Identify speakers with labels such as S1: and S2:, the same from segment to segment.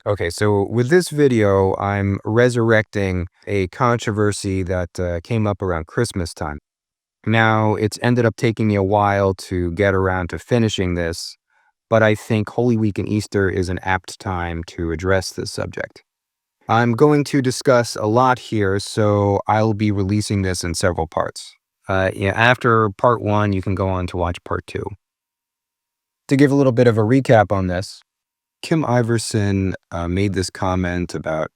S1: Okay, so with this video, I'm resurrecting a controversy that came up around Christmas time. Now, it's ended up taking me a while to get around to finishing this, but I think Holy Week and Easter is an apt time to address this subject. I'm going to discuss a lot here, so I'll be releasing this in several parts. Yeah, after part one, you can go on to watch part two. To give a little bit of a recap on this, Kim Iverson made this comment about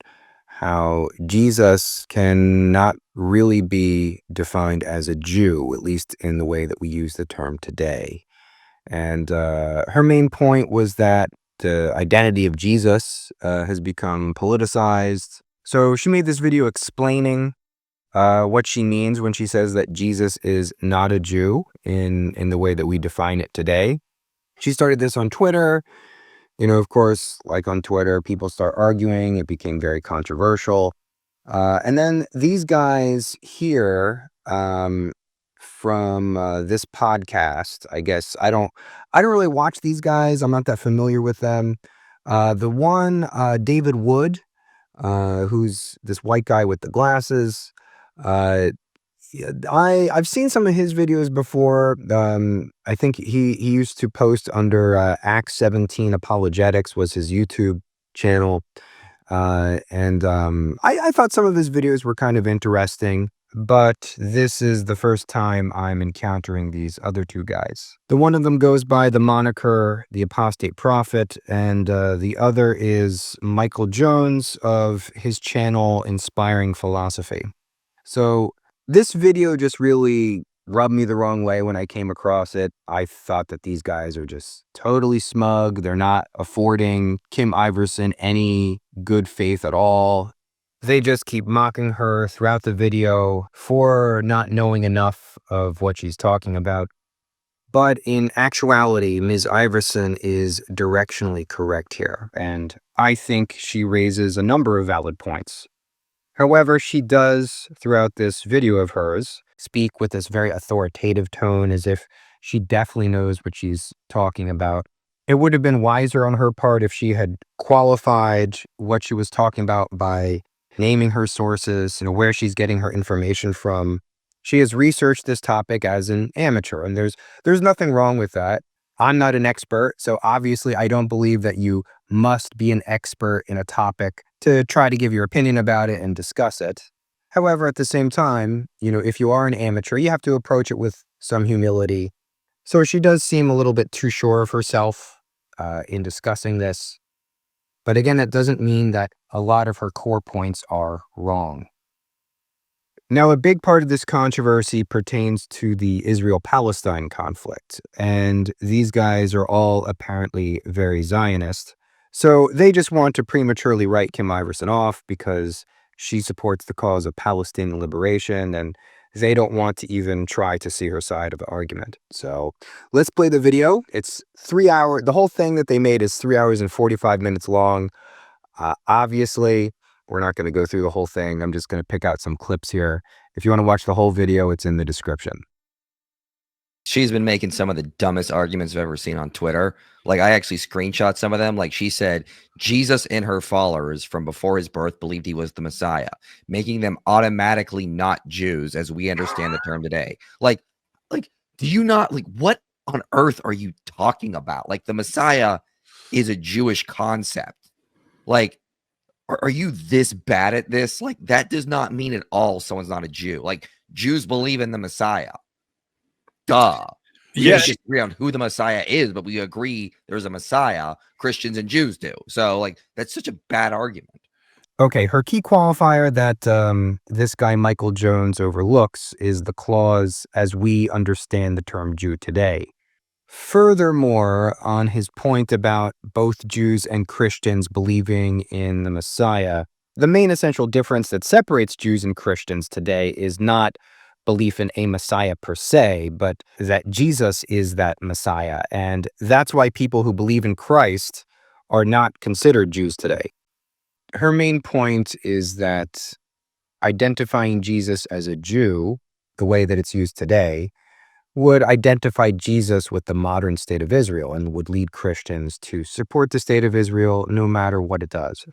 S1: how Jesus cannot really be defined as a Jew, at least in the way that we use the term today. And her main point was that the identity of Jesus has become politicized. So she made this video explaining what she means when she says that Jesus is not a Jew in the way that we define it today. She started this on Twitter. Of course, like on Twitter, people start arguing. It became very controversial. And then these guys here from this podcast, I guess I don't really watch these guys. I'm not that familiar with them. The one, David Wood, who's this white guy with the glasses. Yeah, I've seen some of his videos before. I think he used to post under Acts 17 Apologetics was his YouTube channel, and I thought some of his videos were kind of interesting. But this is the first time I'm encountering these other two guys. The one of them goes by the moniker The Apostate Prophet, and the other is Michael Jones of his channel Inspiring Philosophy. So this video just really rubbed me the wrong way when I came across it. I thought that these guys are just totally smug. They're not affording Kim Iverson any good faith at all. They just keep mocking her throughout the video for not knowing enough of what she's talking about. But in actuality, Ms. Iverson is directionally correct here, and I think she raises a number of valid points. However, she does, throughout this video of hers, speak with this very authoritative tone as if she definitely knows what she's talking about. It would have been wiser on her part if she had qualified what she was talking about by naming her sources, where she's getting her information from. She has researched this topic as an amateur, and there's nothing wrong with that. I'm not an expert, so obviously I don't believe that you must be an expert in a topic to try to give your opinion about it and discuss it. However, at the same time, if you are an amateur, you have to approach it with some humility. So she does seem a little bit too sure of herself in discussing this. But again, that doesn't mean that a lot of her core points are wrong. Now, a big part of this controversy pertains to the Israel-Palestine conflict, and these guys are all apparently very Zionist. So they just want to prematurely write Kim Iverson off because she supports the cause of Palestinian liberation, and they don't want to even try to see her side of the argument. So let's play the video. It's 3 hours. The whole thing that they made is 3 hours and 45 minutes long. Obviously, we're not going to go through the whole thing. I'm just going to pick out some clips here. If you want to watch the whole video, it's in the description.
S2: She's been making some of the dumbest arguments I've ever seen on Twitter. Like, I actually screenshot some of them. Like, she said, Jesus and her followers from before his birth believed he was the Messiah, making them automatically not Jews as we understand the term today. Like, do you not, what on earth are you talking about? Like, the Messiah is a Jewish concept. Like, are you this bad at this? Like, that does not mean at all someone's not a Jew. Like, Jews believe in the Messiah. Duh. We
S3: Yeah.
S2: disagree on who the Messiah is, but we agree there's a Messiah. Christians and Jews do. So, that's such a bad argument.
S1: Okay, her key qualifier that this guy Michael Jones overlooks is the clause, as we understand the term Jew today. Furthermore, on his point about both Jews and Christians believing in the Messiah, the main essential difference that separates Jews and Christians today is not belief in a Messiah per se, but that Jesus is that Messiah. And that's why people who believe in Christ are not considered Jews today. Her main point is that identifying Jesus as a Jew, the way that it's used today, would identify Jesus with the modern state of Israel and would lead Christians to support the state of Israel no matter what it does.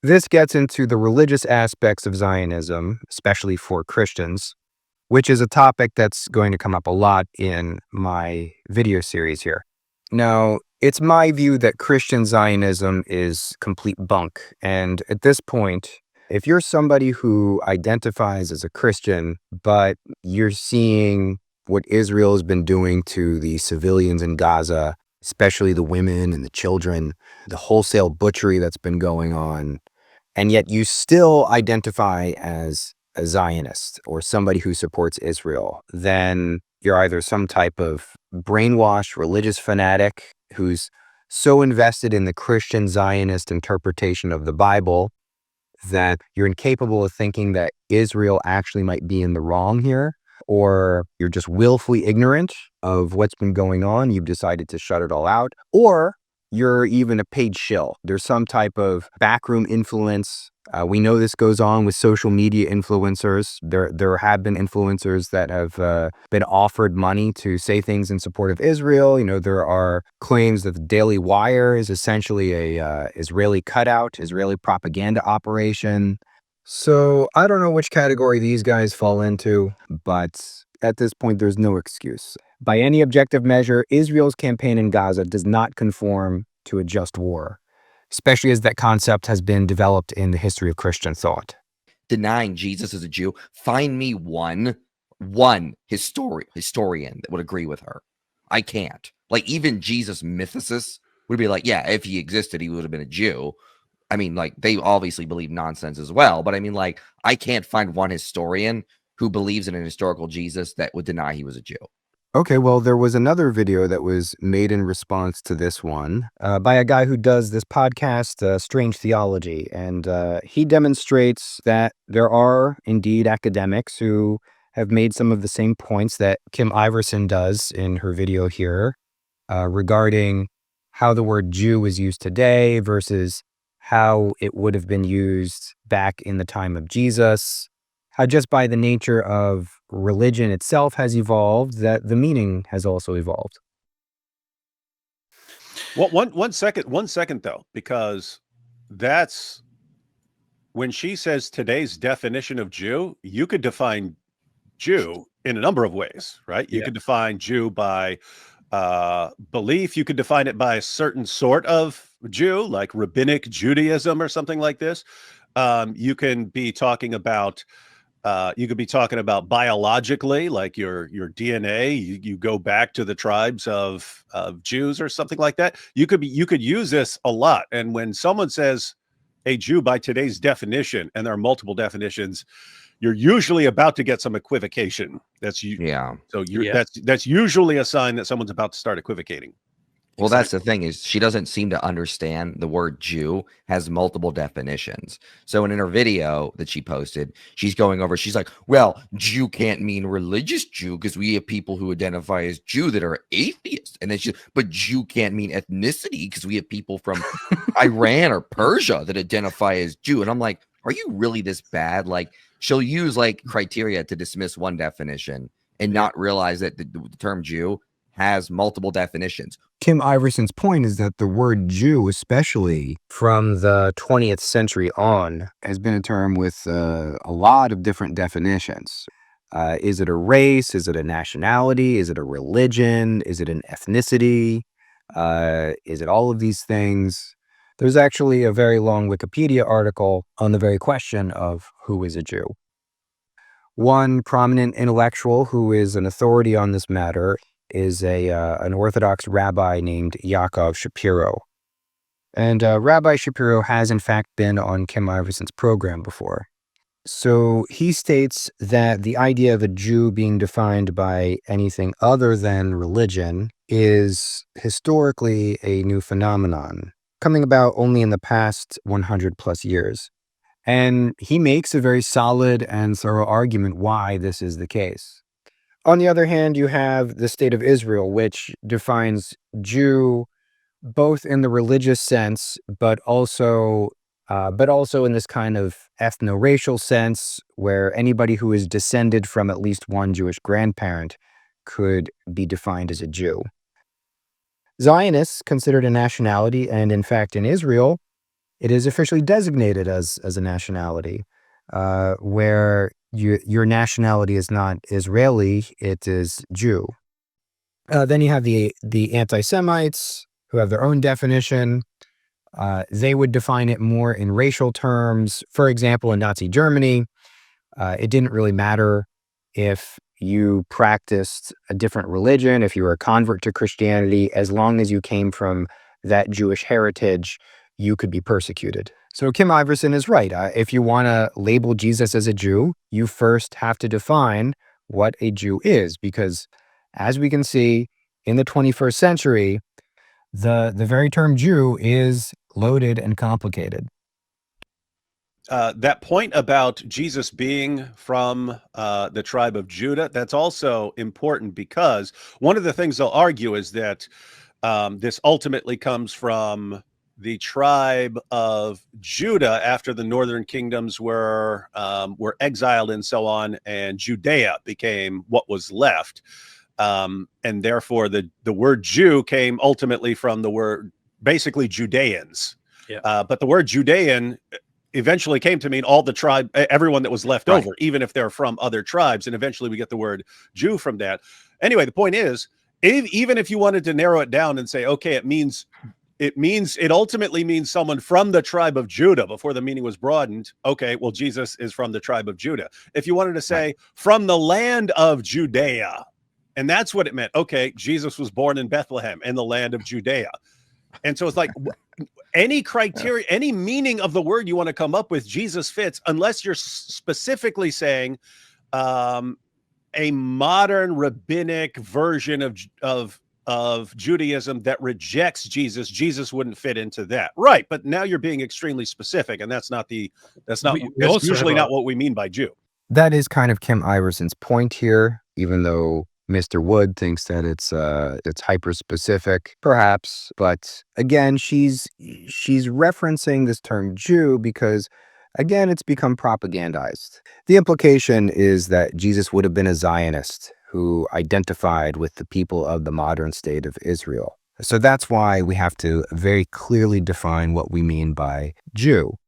S1: This gets into the religious aspects of Zionism, especially for Christians, which is a topic that's going to come up a lot in my video series here. Now, it's my view that Christian Zionism is complete bunk, and at this point, if you're somebody who identifies as a Christian, but you're seeing what Israel has been doing to the civilians in Gaza, especially the women and the children, the wholesale butchery that's been going on, and yet you still identify as a Zionist or somebody who supports Israel, then you're either some type of brainwashed religious fanatic who's so invested in the Christian Zionist interpretation of the Bible that you're incapable of thinking that Israel actually might be in the wrong here, or you're just willfully ignorant of what's been going on. You've decided to shut it all out, or you're even a paid shill. There's some type of backroom influence. We know this goes on with social media influencers. There have been influencers that have been offered money to say things in support of Israel. You know, there are claims that the Daily Wire is essentially a Israeli cutout, Israeli propaganda operation. So I don't know which category these guys fall into, but at this point, there's no excuse. By any objective measure, Israel's campaign in Gaza does not conform to a just war, especially as that concept has been developed in the history of Christian thought.
S2: Denying Jesus as a Jew, find me one historian that would agree with her. I can't. Like, even Jesus mythicists would be like, yeah, if he existed, he would have been a Jew. I mean, like, they obviously believe nonsense as well, but I mean, like, I can't find one historian who believes in an historical Jesus that would deny he was a Jew.
S1: Okay, well, there was another video that was made in response to this one by a guy who does this podcast, Strange Theology, and he demonstrates that there are indeed academics who have made some of the same points that Kim Iverson does in her video here regarding how the word Jew is used today versus how it would have been used back in the time of Jesus. How just by the nature of religion itself has evolved, that the meaning has also evolved.
S3: Well, one second though, because that's when she says today's definition of Jew, you could define Jew in a number of ways, right? You could define Jew by belief. You could define it by a certain sort of Jew, like rabbinic Judaism or something like this. You can be talking about biologically, like your DNA. You go back to the tribes of Jews or something like that. You could use this a lot. And when someone says a Jew by today's definition, and there are multiple definitions, you're usually about to get some equivocation. That's usually a sign that someone's about to start equivocating.
S2: Well, that's the thing, is she doesn't seem to understand the word Jew has multiple definitions. So in her video that she posted, she's going over, she's like, well, Jew can't mean religious Jew because we have people who identify as Jew that are atheists. And then but Jew can't mean ethnicity because we have people from Iran or Persia that identify as Jew. And I'm like, are you really this bad? Like, she'll use like criteria to dismiss one definition and not realize that the term Jew has multiple definitions.
S1: Kim Iverson's point is that the word Jew, especially from the 20th century on, has been a term with a lot of different definitions. Is it a race? Is it a nationality? Is it a religion? Is it an ethnicity? Is it all of these things? There's actually a very long Wikipedia article on the very question of who is a Jew. One prominent intellectual who is an authority on this matter is an Orthodox rabbi named Yaakov Shapiro. And Rabbi Shapiro has in fact been on Kim Iverson's program before. So he states that the idea of a Jew being defined by anything other than religion is historically a new phenomenon, coming about only in the past 100 plus years. And he makes a very solid and thorough argument why this is the case. On the other hand, you have the state of Israel, which defines Jew both in the religious sense, but also in this kind of ethno-racial sense, where anybody who is descended from at least one Jewish grandparent could be defined as a Jew. Zionists considered a nationality, and in fact, in Israel, it is officially designated as a nationality, where your nationality is not Israeli, it is Jew. Then you have the anti-Semites, who have their own definition. They would define it more in racial terms. For example, in Nazi Germany, it didn't really matter if you practiced a different religion, if you were a convert to Christianity, as long as you came from that Jewish heritage, you could be persecuted. So Kim Iverson is right. If you want to label Jesus as a Jew, you first have to define what a Jew is, because as we can see in the 21st century, the very term Jew is loaded and complicated.
S3: That point about Jesus being from the tribe of Judah, that's also important, because one of the things they'll argue is that this ultimately comes from the tribe of Judah after the northern kingdoms were exiled and so on, and Judea became what was left. And therefore, the word Jew came ultimately from the word, basically, Judeans.
S4: Yeah.
S3: But the word Judean eventually came to mean all the tribe, everyone that was left over, even if they're from other tribes. And eventually we get the word Jew from that. Anyway, the point is, even if you wanted to narrow it down and say, okay, it ultimately means someone from the tribe of Judah before the meaning was broadened. Okay, well, Jesus is from the tribe of Judah. If you wanted to say from the land of Judea, and that's what it meant. Okay, Jesus was born in Bethlehem in the land of Judea. And so it's like, any criteria, any meaning of the word you want to come up with, Jesus fits, unless you're specifically saying a modern rabbinic version of Judaism that rejects Jesus. Jesus wouldn't fit into that, right? But now you're being extremely specific, and that's usually not what we mean by Jew.
S1: That is kind of Kim Iverson's point here, even though Mr. Wood thinks that it's hyper specific, perhaps. But again, she's referencing this term Jew because, again, it's become propagandized. The implication is that Jesus would have been a Zionist who identified with the people of the modern state of Israel. So that's why we have to very clearly define what we mean by Jew.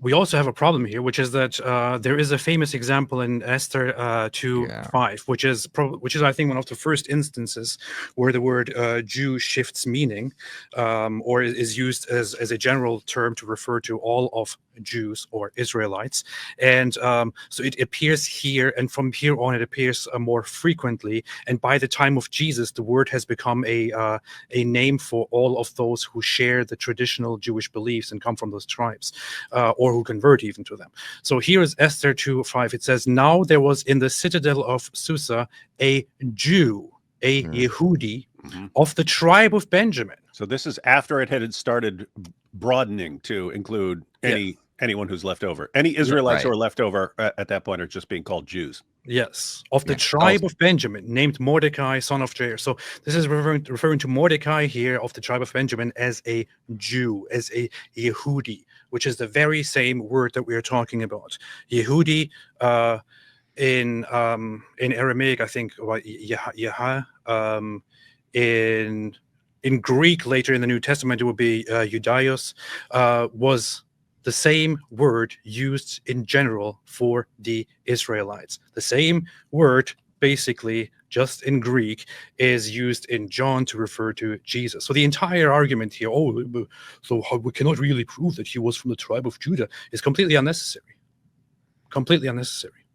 S4: We also have a problem here, which is that there is a famous example in Esther 2:5, which is I think one of the first instances where the word Jew shifts meaning, or is used as a general term to refer to all of Jews or Israelites. And so it appears here, and from here on it appears more frequently. And by the time of Jesus, the word has become a name for all of those who share the traditional Jewish beliefs and come from those tribes, or who convert even to them. So here is Esther 2:5. It says, "Now there was in the citadel of Susa a Jew, a Yehudi, of the tribe of Benjamin."
S3: So this is after it had started broadening to include anyone who's left over. Any Israelites who are left over at that point are just being called Jews.
S4: Yes, of the tribe of Benjamin, named Mordecai, son of Jair. So this is referring to Mordecai here of the tribe of Benjamin as a Jew, as a Yehudi, which is the very same word that we are talking about. Yehudi in Aramaic, I think, in Greek later in the New Testament, it would be Ioudaios, was the same word used in general for the Israelites. The same word, basically, just in Greek, is used in John to refer to Jesus. So the entire argument here, we cannot really prove that he was from the tribe of Judah, is completely unnecessary. Completely unnecessary.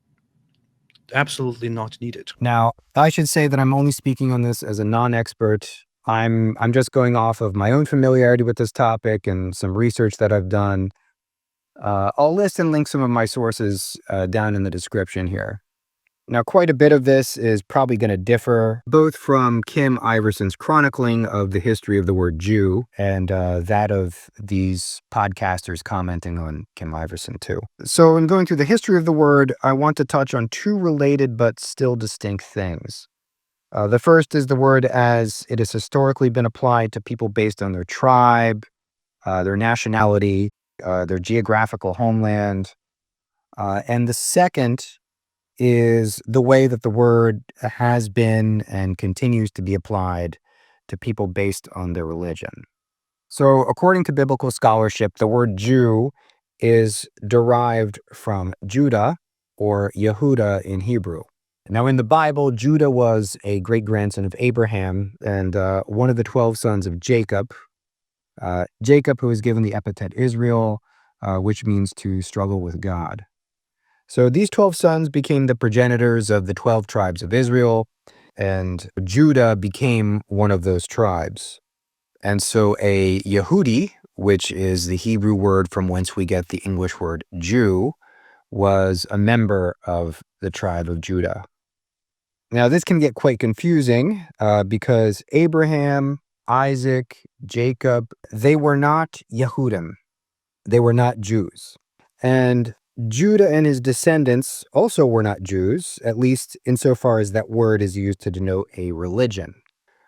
S4: Absolutely not needed.
S1: Now, I should say that I'm only speaking on this as a non-expert. I'm just going off of my own familiarity with this topic and some research that I've done. I'll list and link some of my sources down in the description here. Now, quite a bit of this is probably going to differ, both from Kim Iverson's chronicling of the history of the word Jew and that of these podcasters commenting on Kim Iverson too. So in going through the history of the word, I want to touch on two related but still distinct things. The first is the word as it has historically been applied to people based on their tribe, their nationality, their geographical homeland. And the second is the way that the word has been and continues to be applied to people based on their religion. So according to biblical scholarship, the word Jew is derived from Judah or Yehuda in Hebrew. Now in the Bible, Judah was a great-grandson of Abraham and one of the 12 sons of Jacob. Jacob, who was given the epithet Israel, which means to struggle with God. So these 12 sons became the progenitors of the 12 tribes of Israel, and Judah became one of those tribes. And so a Yehudi, which is the Hebrew word from whence we get the English word Jew, was a member of the tribe of Judah. Now, this can get quite confusing because Abraham, Isaac, Jacob, they were not Yehudim. They were not Jews. And Judah and his descendants also were not Jews, at least insofar as that word is used to denote a religion.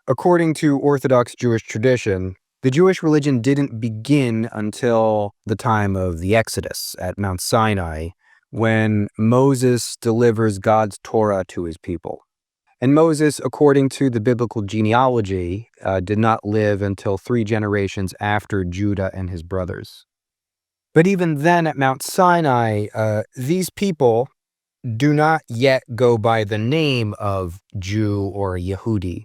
S1: According to Orthodox Jewish tradition, the Jewish religion didn't begin until the time of the Exodus at Mount Sinai, when Moses delivers God's Torah to his people. And Moses, according to the biblical genealogy, did not live until 3 generations after Judah and his brothers. But even then at Mount Sinai, these people do not yet go by the name of Jew or Yehudi.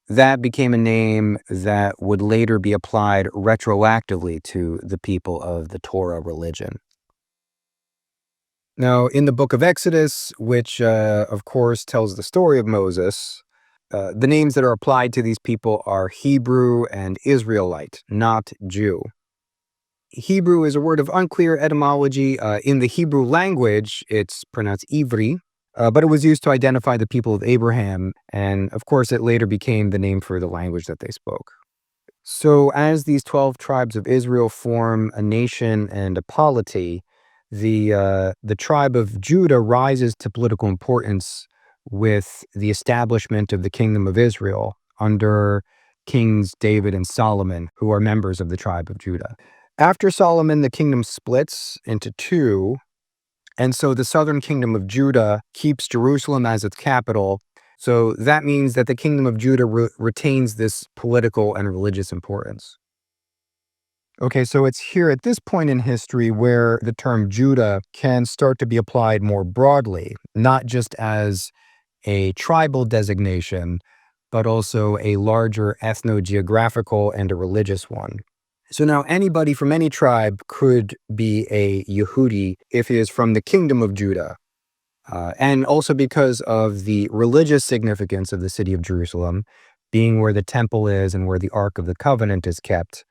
S1: That became a name that would later be applied retroactively to the people of the Torah religion. Now, in the book of Exodus, which of course tells the story of Moses, the names that are applied to these people are Hebrew and Israelite, not Jew. Hebrew is a word of unclear etymology. In the Hebrew language, it's pronounced Ivri, but it was used to identify the people of Abraham, and of course it later became the name for the language that they spoke. So as these 12 tribes of Israel form a nation and a polity, the tribe of Judah rises to political importance with the establishment of the kingdom of Israel under kings David and Solomon, who are members of the tribe of Judah. After Solomon, the kingdom splits into 2, and so the southern kingdom of Judah keeps Jerusalem as its capital. So that means that the kingdom of Judah retains this political and religious importance. Okay, so it's here at this point in history where the term Judah can start to be applied more broadly, not just as a tribal designation, but also a larger ethno-geographical and a religious one. So now anybody from any tribe could be a Yehudi if he is from the kingdom of Judah. And also because of the religious significance of the city of Jerusalem, being where the temple is and where the Ark of the Covenant is kept,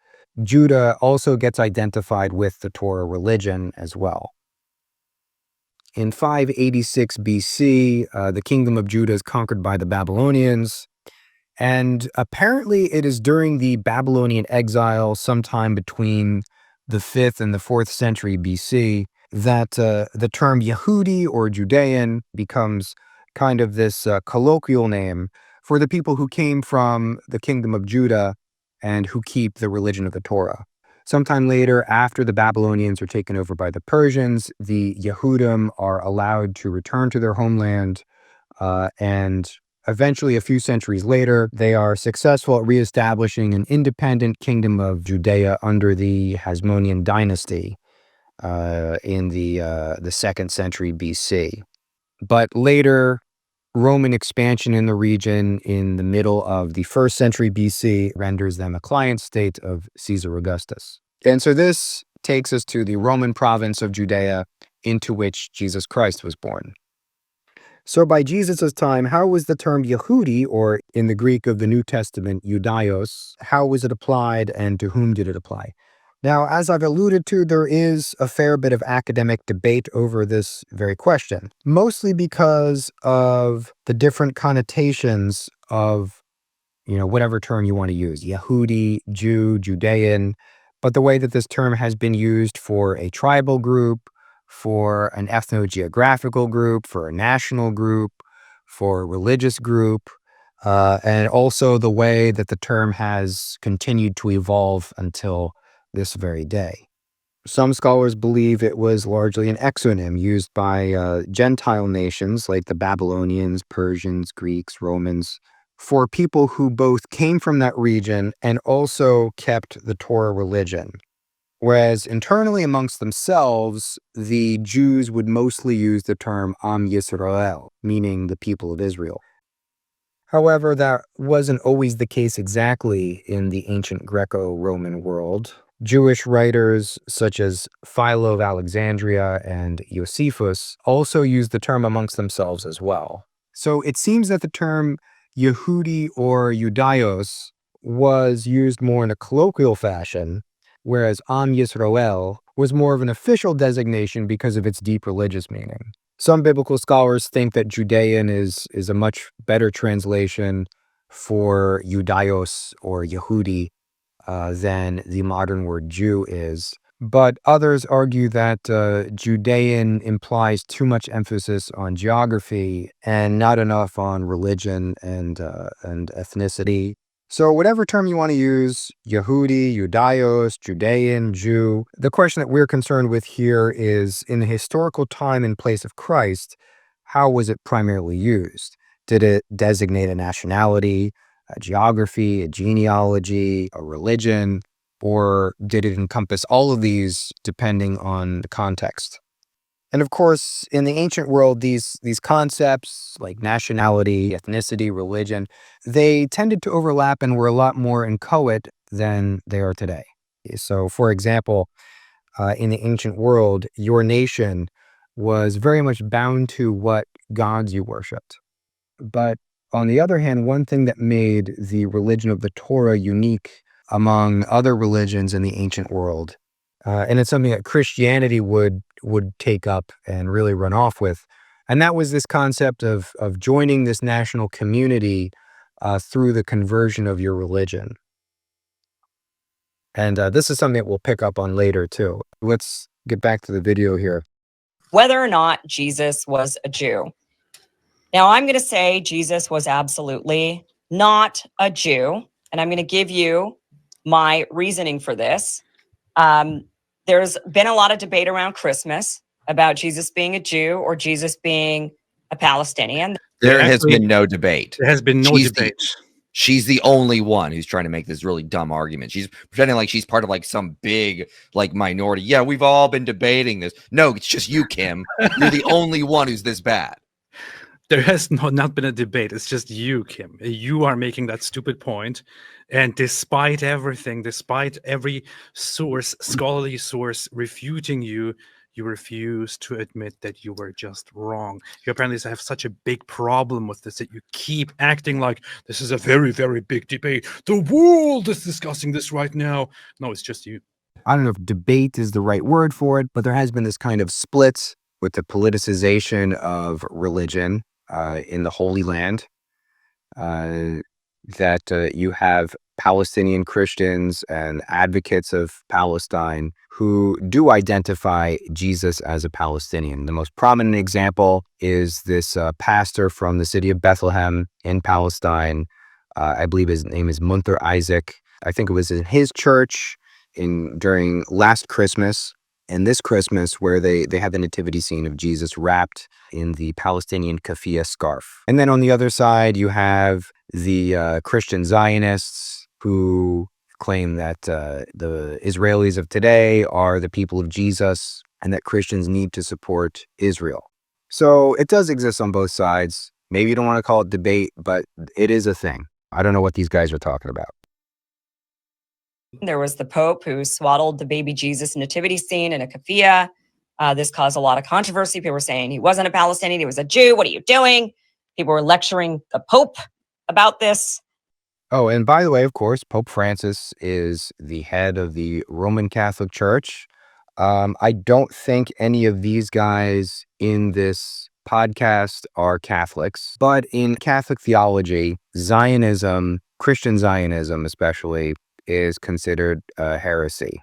S1: Judah also gets identified with the Torah religion as well. In 586 BC, the kingdom of Judah is conquered by the Babylonians, and apparently it is during the Babylonian exile sometime between the 5th and the 4th century BC that the term Yehudi or Judean becomes kind of this colloquial name for the people who came from the kingdom of Judah and who keep the religion of the Torah. Sometime later, after the Babylonians are taken over by the Persians, the Yehudim are allowed to return to their homeland, and eventually, a few centuries later, they are successful at reestablishing an independent kingdom of Judea under the Hasmonean dynasty in the 2nd century BC. But later, Roman expansion in the region in the middle of the 1st century BC renders them a client state of Caesar Augustus. And so this takes us to the Roman province of Judea, into which Jesus Christ was born. So by Jesus' time, how was the term Yehudi, or in the Greek of the New Testament, Ioudaios, how was it applied and to whom did it apply? Now, as I've alluded to, there is a fair bit of academic debate over this very question, mostly because of the different connotations of, whatever term you want to use, Yehudi, Jew, Judean, but the way that this term has been used for a tribal group, for an ethno-geographical group, for a national group, for a religious group, and also the way that the term has continued to evolve until this very day. Some scholars believe it was largely an exonym used by Gentile nations like the Babylonians, Persians, Greeks, Romans, for people who both came from that region and also kept the Torah religion. Whereas internally amongst themselves, the Jews would mostly use the term Am Yisrael, meaning the people of Israel. However, that wasn't always the case exactly in the ancient Greco-Roman world. Jewish writers such as Philo of Alexandria and Josephus also used the term amongst themselves as well. So it seems that the term Yehudi or Ioudaios was used more in a colloquial fashion, whereas Am Yisrael was more of an official designation because of its deep religious meaning. Some biblical scholars think that Judean is a much better translation for Ioudaios or Yehudi than the modern word Jew is. But others argue that Judean implies too much emphasis on geography and not enough on religion and ethnicity. So whatever term you want to use, Yehudi, Ioudaios, Judean, Jew, the question that we're concerned with here is, in the historical time and place of Christ, how was it primarily used? Did it designate a nationality, a geography, a genealogy, a religion, or did it encompass all of these depending on the context? And of course, in the ancient world, these concepts like nationality, ethnicity, religion, they tended to overlap and were a lot more inchoate than they are today. So, for example, in the ancient world, your nation was very much bound to what gods you worshipped. But on the other hand, one thing that made the religion of the Torah unique among other religions in the ancient world, and it's something that Christianity would take up and really run off with, and that was this concept of joining this national community through the conversion of your religion. And this is something that we'll pick up on later too. Let's get back to the video here.
S5: Whether or not Jesus was a Jew. Now, I'm going to say Jesus was absolutely not a Jew, and I'm going to give you my reasoning for this. There's been a lot of debate around Christmas about Jesus being a Jew or Jesus being a Palestinian.
S2: There has been no debate.
S4: There has been no debate.
S2: She's the only one who's trying to make this really dumb argument. She's pretending like she's part of like some big like minority. Yeah, we've all been debating this. No, it's just you, Kim. You're the only one who's this bad.
S4: There has not been a debate. It's just you, Kim. You are making that stupid point. And despite everything, despite every source, scholarly source refuting you, you refuse to admit that you were just wrong. You apparently have such a big problem with this that you keep acting like this is a very, very big debate. The world is discussing this right now. No, it's just you.
S1: I don't know if debate is the right word for it, but there has been this kind of split with the politicization of religion in the Holy Land, that you have Palestinian Christians and advocates of Palestine who do identify Jesus as a Palestinian. The most prominent example is this pastor from the city of Bethlehem in Palestine. I believe his name is Munther Isaac. I think it was in his church during last Christmas and this Christmas where they had the nativity scene of Jesus wrapped in the Palestinian keffiyeh scarf. And then on the other side, you have the Christian Zionists who claim that the Israelis of today are the people of Jesus and that Christians need to support Israel. So it does exist on both sides. Maybe you don't want to call it debate, but it is a thing. I don't know what these guys are talking about.
S5: There was the Pope who swaddled the baby Jesus nativity scene in a keffiyeh. This caused a lot of controversy. People were saying he wasn't a Palestinian, he was a Jew. What are you doing? People were lecturing the Pope about this.
S1: Oh, and by the way, of course, Pope Francis is the head of the Roman Catholic Church. I don't think any of these guys in this podcast are Catholics, but in Catholic theology, Zionism, Christian Zionism especially, is considered a heresy.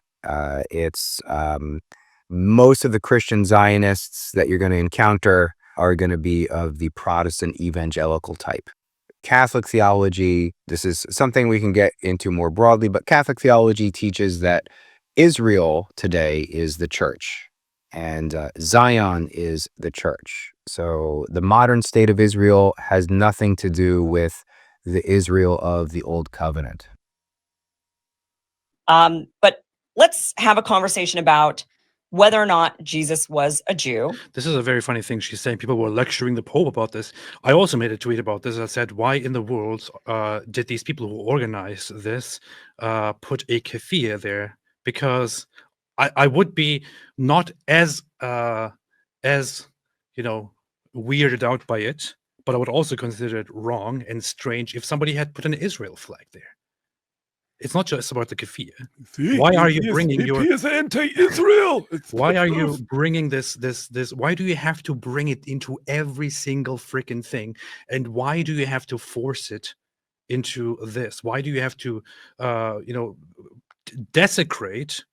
S1: It's most of the Christian Zionists that you're going to encounter are going to be of the Protestant evangelical type. Catholic theology, this is something we can get into more broadly, but Catholic theology teaches that Israel today is the church, and Zion is the church. So the modern state of Israel has nothing to do with the Israel of the Old Covenant.
S5: But let's have a conversation about whether or not Jesus was a Jew.
S4: This is a very funny thing she's saying. People were lecturing the Pope about this. I also made a tweet about this. I said, why in the world did these people who organized this put a kefir there? Because I would be not as weirded out by it, but I would also consider it wrong and strange if somebody had put an Israel flag there. It's not just about the kefir. Why are you bringing your?
S3: He is anti-Israel.
S4: Why are you bringing this? Why do you have to bring it into every single freaking thing? And why do you have to force it into this? Why do you have to, desecrate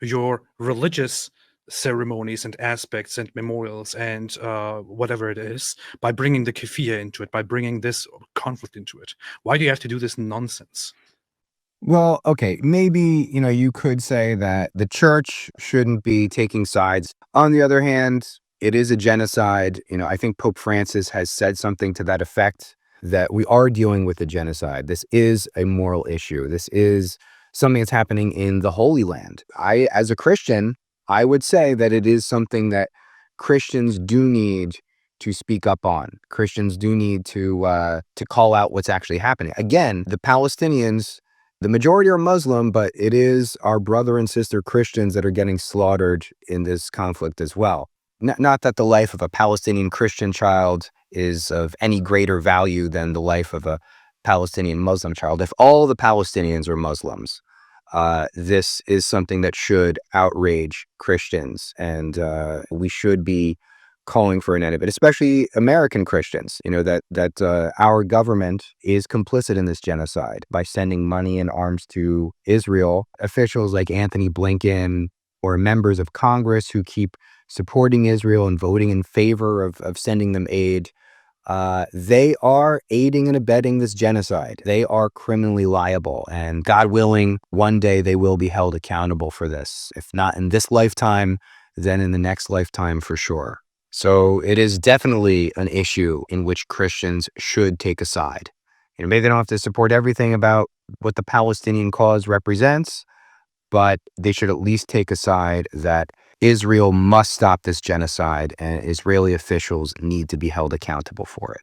S4: your religious ceremonies and aspects and memorials and whatever it is by bringing the kefir into it, by bringing this conflict into it? Why do you have to do this nonsense?
S1: Well, okay, maybe, you could say that the church shouldn't be taking sides. On the other hand, it is a genocide. I think Pope Francis has said something to that effect, that we are dealing with a genocide. This is a moral issue. This is something that's happening in the Holy Land. As a Christian, I would say that it is something that Christians do need to speak up on. Christians do need to call out what's actually happening. Again, the Palestinians, the majority are Muslim, but it is our brother and sister Christians that are getting slaughtered in this conflict as well. Not that the life of a Palestinian Christian child is of any greater value than the life of a Palestinian Muslim child. If all the Palestinians were Muslims, this is something that should outrage Christians, and we should be calling for an end of it, especially American Christians, that our government is complicit in this genocide by sending money and arms to Israel. Officials like Anthony Blinken or members of Congress who keep supporting Israel and voting in favor of sending them aid, they are aiding and abetting this genocide. They are criminally liable, and God willing, one day they will be held accountable for this. If not in this lifetime, then in the next lifetime for sure. So it is definitely an issue in which Christians should take a side. Maybe they don't have to support everything about what the Palestinian cause represents, but they should at least take a side that Israel must stop this genocide and Israeli officials need to be held accountable for
S4: it.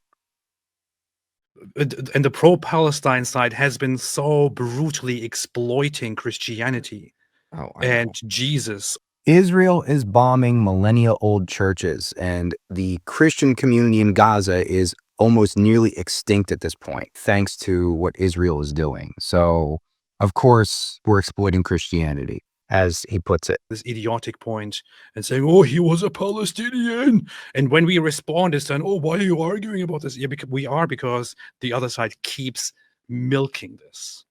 S4: And the pro-Palestine side has been so brutally exploiting Christianity and Jesus.
S1: Israel is bombing millennia-old churches, and the Christian community in Gaza is almost nearly extinct at this point, thanks to what Israel is doing. So, of course, we're exploiting Christianity, as he puts it.
S4: This idiotic point and saying, oh, he was a Palestinian. And when we respond, it's saying, oh, why are you arguing about this? Yeah, because the other side keeps milking this.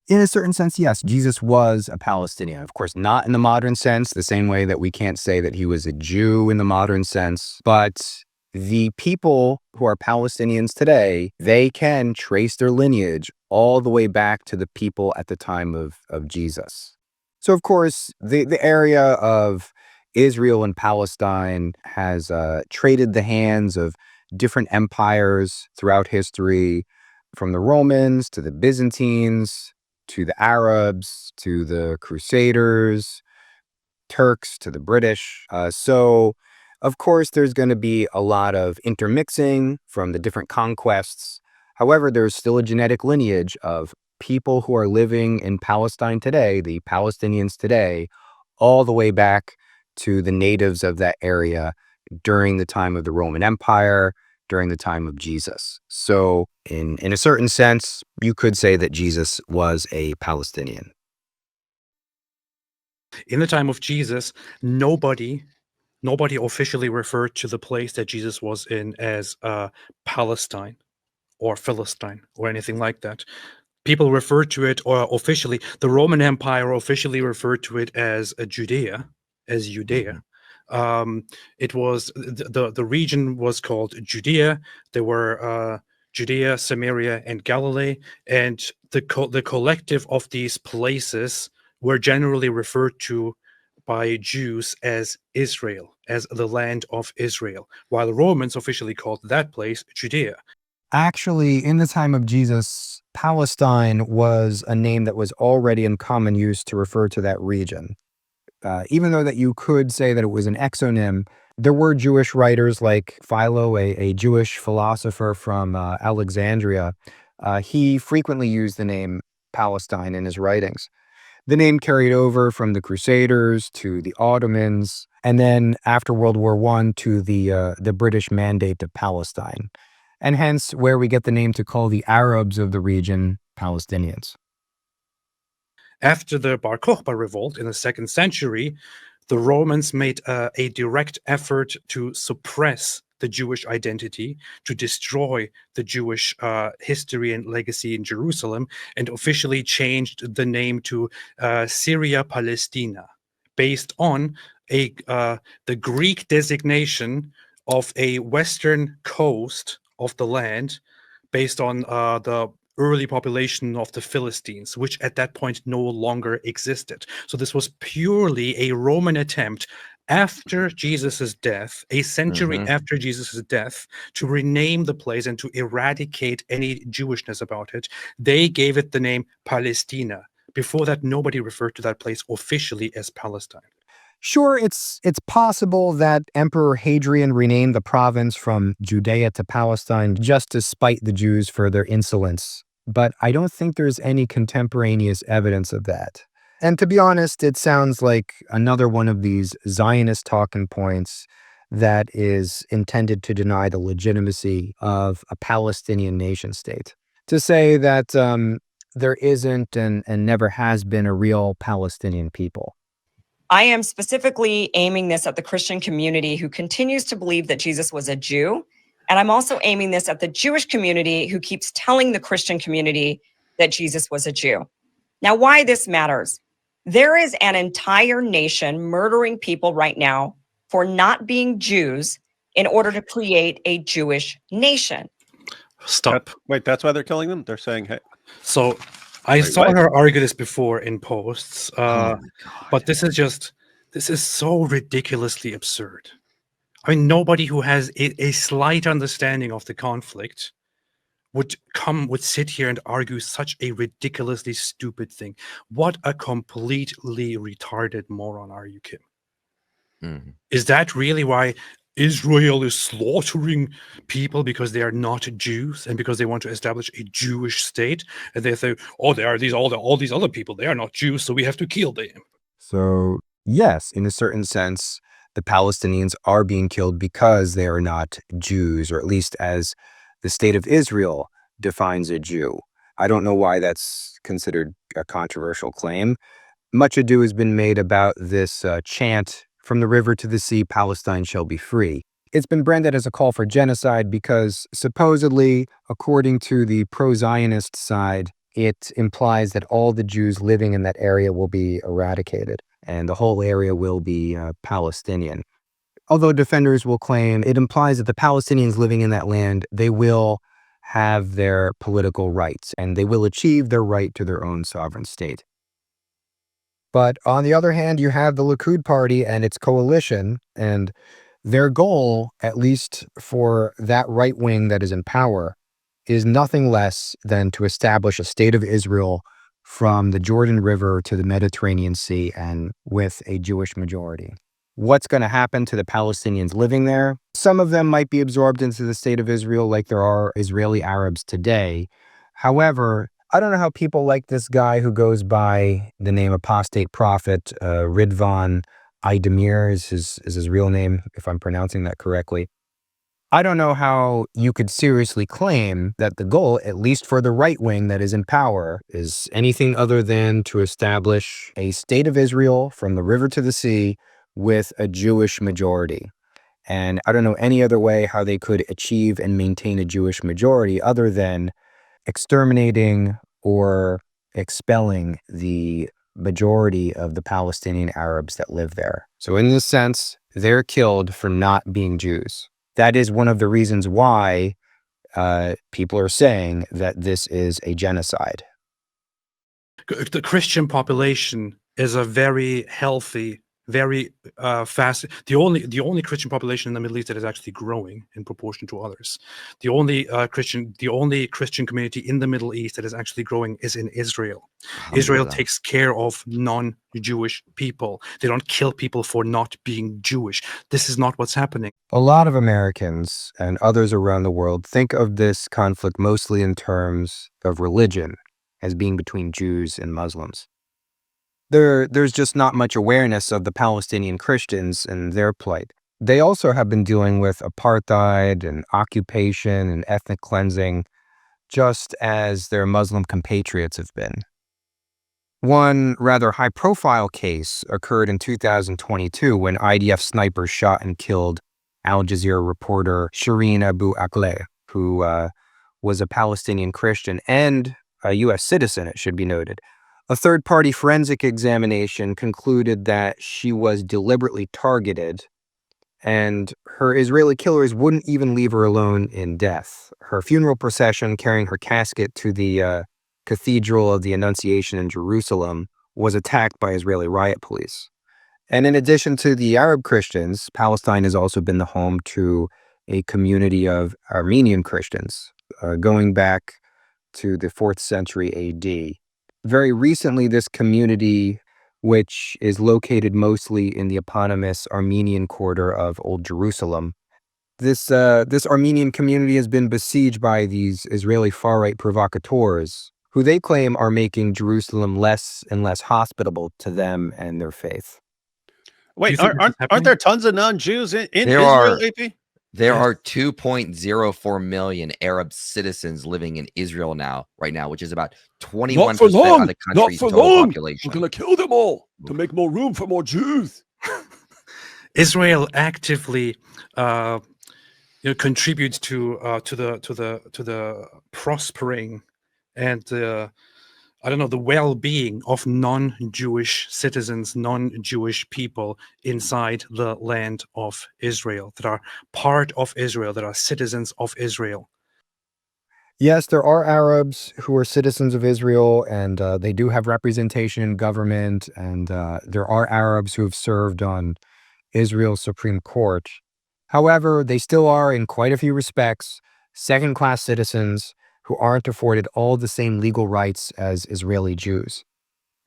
S1: In a certain sense, yes, Jesus was a Palestinian. Of course, not in the modern sense, the same way that we can't say that he was a Jew in the modern sense. But the people who are Palestinians today, they can trace their lineage all the way back to the people at the time of Jesus. So, of course, the area of Israel and Palestine has traded the hands of different empires throughout history, from the Romans to the Byzantines, to the Arabs, to the Crusaders, Turks, to the British. So, of course, there's going to be a lot of intermixing from the different conquests. However, there's still a genetic lineage of people who are living in Palestine today, the Palestinians today, all the way back to the natives of that area during the time of the Roman Empire, during the time of Jesus. So in a certain sense, you could say that Jesus was a Palestinian.
S4: In the time of Jesus, nobody officially referred to the place that Jesus was in as Palestine or Philistine or anything like that. People referred to it, or officially, the Roman Empire officially referred to it as Judea. It was the region was called Judea. There were Judea, Samaria, and Galilee, and the collective of these places were generally referred to by Jews as Israel, as the land of Israel, while Romans officially called that place Judea.
S1: Actually, in the time of Jesus, Palestine was a name that was already in common use to refer to that region. Even though that you could say that it was an exonym, there were Jewish writers like Philo, a Jewish philosopher from Alexandria. He frequently used the name Palestine in his writings. The name carried over from the Crusaders to the Ottomans, and then after World War I to the British Mandate of Palestine, and hence where we get the name to call the Arabs of the region Palestinians.
S4: After the Bar Kokhba revolt in the 2nd century, the Romans made a direct effort to suppress the Jewish identity, to destroy the Jewish history and legacy in Jerusalem, and officially changed the name to Syria Palestina, based on the Greek designation of a western coast of the land, based on the early population of the Philistines, which at that point no longer existed. So this was purely a Roman attempt after Jesus's death, a century after Jesus's death, to rename the place and to eradicate any Jewishness about it. They gave it the name Palestina. Before that, nobody referred to that place officially as Palestine.
S1: Sure, it's possible that Emperor Hadrian renamed the province from Judea to Palestine just to spite the Jews for their insolence, but I don't think there's any contemporaneous evidence of that. And to be honest, it sounds like another one of these Zionist talking points that is intended to deny the legitimacy of a Palestinian nation state. To say that there isn't and never has been a real Palestinian people.
S5: I am specifically aiming this at the Christian community who continues to believe that Jesus was a Jew. And I'm also aiming this at the Jewish community who keeps telling the Christian community that Jesus was a Jew. Now, why this matters. There is an entire nation murdering people right now for not being Jews in order to create a Jewish nation.
S4: Stop.
S3: Wait, that's why they're killing them? They're saying, hey.
S4: So I saw her argue this before in posts,
S2: Oh
S4: but this is so ridiculously absurd. I mean, nobody who has a slight understanding of the conflict would sit here and argue such a ridiculously stupid thing. What a completely retarded moron are you, Kim? Is that really why Israel is slaughtering people because they are not Jews and because they want to establish a Jewish state? And they say, oh, there are all these other people, they are not Jews, so we have to kill them.
S1: So yes, in a certain sense, the Palestinians are being killed because they are not Jews, or at least as the state of Israel defines a Jew. I don't know why that's considered a controversial claim. Much ado has been made about this chant, "From the river to the sea, Palestine shall be free." It's been branded as a call for genocide because supposedly, according to the pro-Zionist side, it implies that all the Jews living in that area will be eradicated and the whole area will be Palestinian. Although defenders will claim it implies that the Palestinians living in that land, they will have their political rights and they will achieve their right to their own sovereign state. But on the other hand, you have the Likud party and its coalition, and their goal, at least for that right wing that is in power, is nothing less than to establish a state of Israel from the Jordan River to the Mediterranean Sea and with a Jewish majority. What's going to happen to the Palestinians living there? Some of them might be absorbed into the state of Israel like there are Israeli Arabs today. However, I don't know how people like this guy who goes by the name Apostate Prophet, Ridvan Aydemir is his real name, if I'm pronouncing that correctly. I don't know how you could seriously claim that the goal, at least for the right wing that is in power, is anything other than to establish a state of Israel from the river to the sea with a Jewish majority. And I don't know any other way how they could achieve and maintain a Jewish majority other than exterminating or expelling the majority of the Palestinian Arabs that live there. So in this sense, they're killed for not being Jews. That is one of the reasons why people are saying that this is a genocide.
S4: The Christian population is a very healthy, very fast. The only Christian population in the Middle East that is actually growing in proportion to others. The only Christian community in the Middle East that is actually growing is in Israel. Israel takes care of non-Jewish people. They don't kill people for not being Jewish. This is not what's happening.
S1: A lot of Americans and others around the world think of this conflict mostly in terms of religion, as being between Jews and Muslims. There's just not much awareness of the Palestinian Christians and their plight. They also have been dealing with apartheid and occupation and ethnic cleansing, just as their Muslim compatriots have been. One rather high-profile case occurred in 2022 when IDF snipers shot and killed Al Jazeera reporter Shireen Abu Akleh, who was a Palestinian Christian and a U.S. citizen, it should be noted. A third-party forensic examination concluded that she was deliberately targeted, and her Israeli killers wouldn't even leave her alone in death. Her funeral procession carrying her casket to the Cathedral of the Annunciation in Jerusalem was attacked by Israeli riot police. And in addition to the Arab Christians, Palestine has also been the home to a community of Armenian Christians, going back to the 4th century AD. Very recently, this community, which is located mostly in the eponymous Armenian quarter of Old Jerusalem, this Armenian community has been besieged by these Israeli far-right provocateurs, who they claim are making Jerusalem less and less hospitable to them and their faith.
S3: Wait, aren't there tons of non-Jews in Israel, AP?
S2: There are 2.04 million Arab citizens living in Israel right now, which is about 21% of the country's total population.
S6: We're going to kill them all to make more room for more Jews.
S4: Israel actively contributes to the prospering and the well-being of non-Jewish citizens, non-Jewish people inside the land of Israel, that are part of Israel, that are citizens of Israel.
S1: Yes, there are Arabs who are citizens of Israel, and they do have representation in government, and there are Arabs who have served on Israel's Supreme Court. However, they still are, in quite a few respects, second-class citizens who aren't afforded all the same legal rights as Israeli Jews.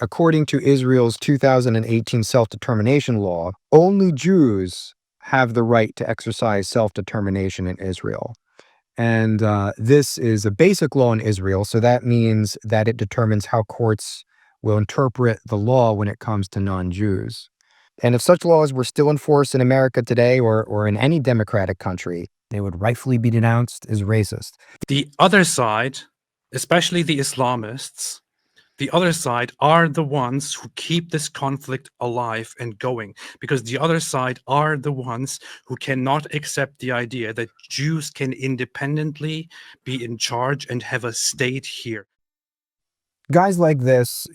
S1: According to Israel's 2018 self-determination law, only Jews have the right to exercise self-determination in Israel. And this is a basic law in Israel, so that means that it determines how courts will interpret the law when it comes to non-Jews. And if such laws were still in force in America today or in any democratic country, they would rightfully be denounced as racist.
S4: The other side, especially the Islamists, the other side are the ones who keep this conflict alive and going, because the other side are the ones who cannot accept the idea that Jews can independently be in charge and have a state here.
S1: Guys like this,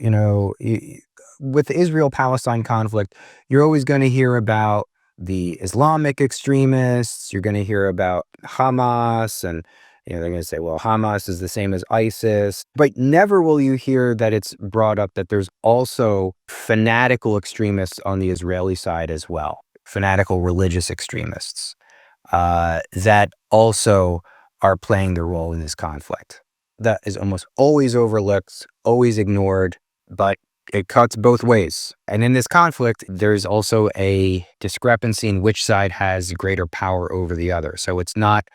S1: with the Israel-Palestine conflict, you're always going to hear about the Islamic extremists. You're going to hear about Hamas, and they're going to say, well, Hamas is the same as ISIS. But never will you hear that it's brought up that there's also fanatical extremists on the Israeli side as well, fanatical religious extremists that also are playing their role in this conflict. That is almost always overlooked, always ignored, but it cuts both ways. And in this conflict, there's also a discrepancy in which side has greater power over the other. So it's not